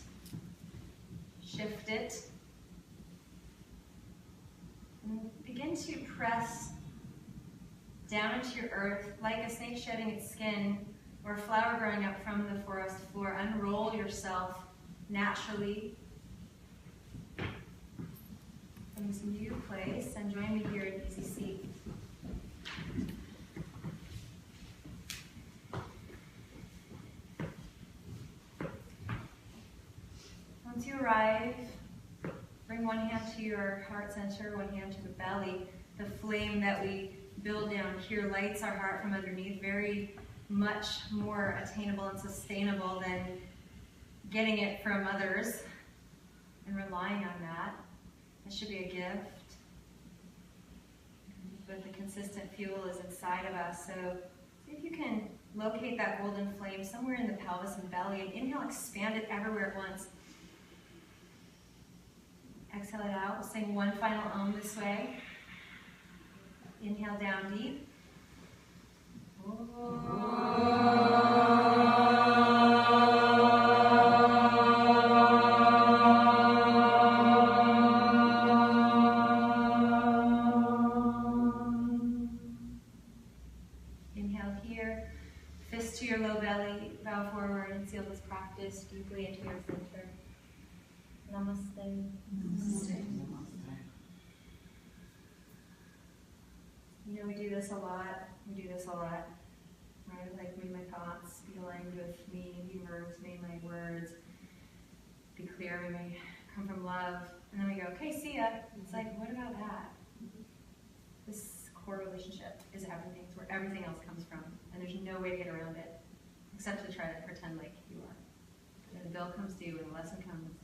shift it. And begin to press down into your earth like a snake shedding its skin or a flower growing up from the forest floor. Unroll yourself naturally from this new place, and join me here at Easy Seat. Once you arrive, bring one hand to your heart center, one hand to the belly. The flame that we build down here lights our heart from underneath, very much more attainable and sustainable than getting it from others and relying on that. It should be a gift, but the consistent fuel is inside of us. So see if you can locate that golden flame somewhere in the pelvis and belly, and inhale, expand it everywhere at once. Exhale it out. We'll sing one final Om this way. Inhale down deep. Inhale here. Fist to your low belly. Bow forward and seal this practice deeply into your center. Namaste. Namaste. You know, we do this a lot. Right? Like, may my thoughts be aligned with me, be verbs, may my words be clear, we may come from love. And then we go, okay, see ya. It's like, what about that? This core relationship is everything. It's where everything else comes from. And there's no way to get around it, except to try to pretend like you are. And the bill comes due and the lesson comes.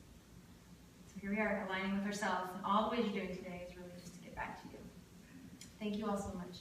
So here we are, aligning with ourselves. And all the ways you're doing today is really just to get back to you. Thank you all so much.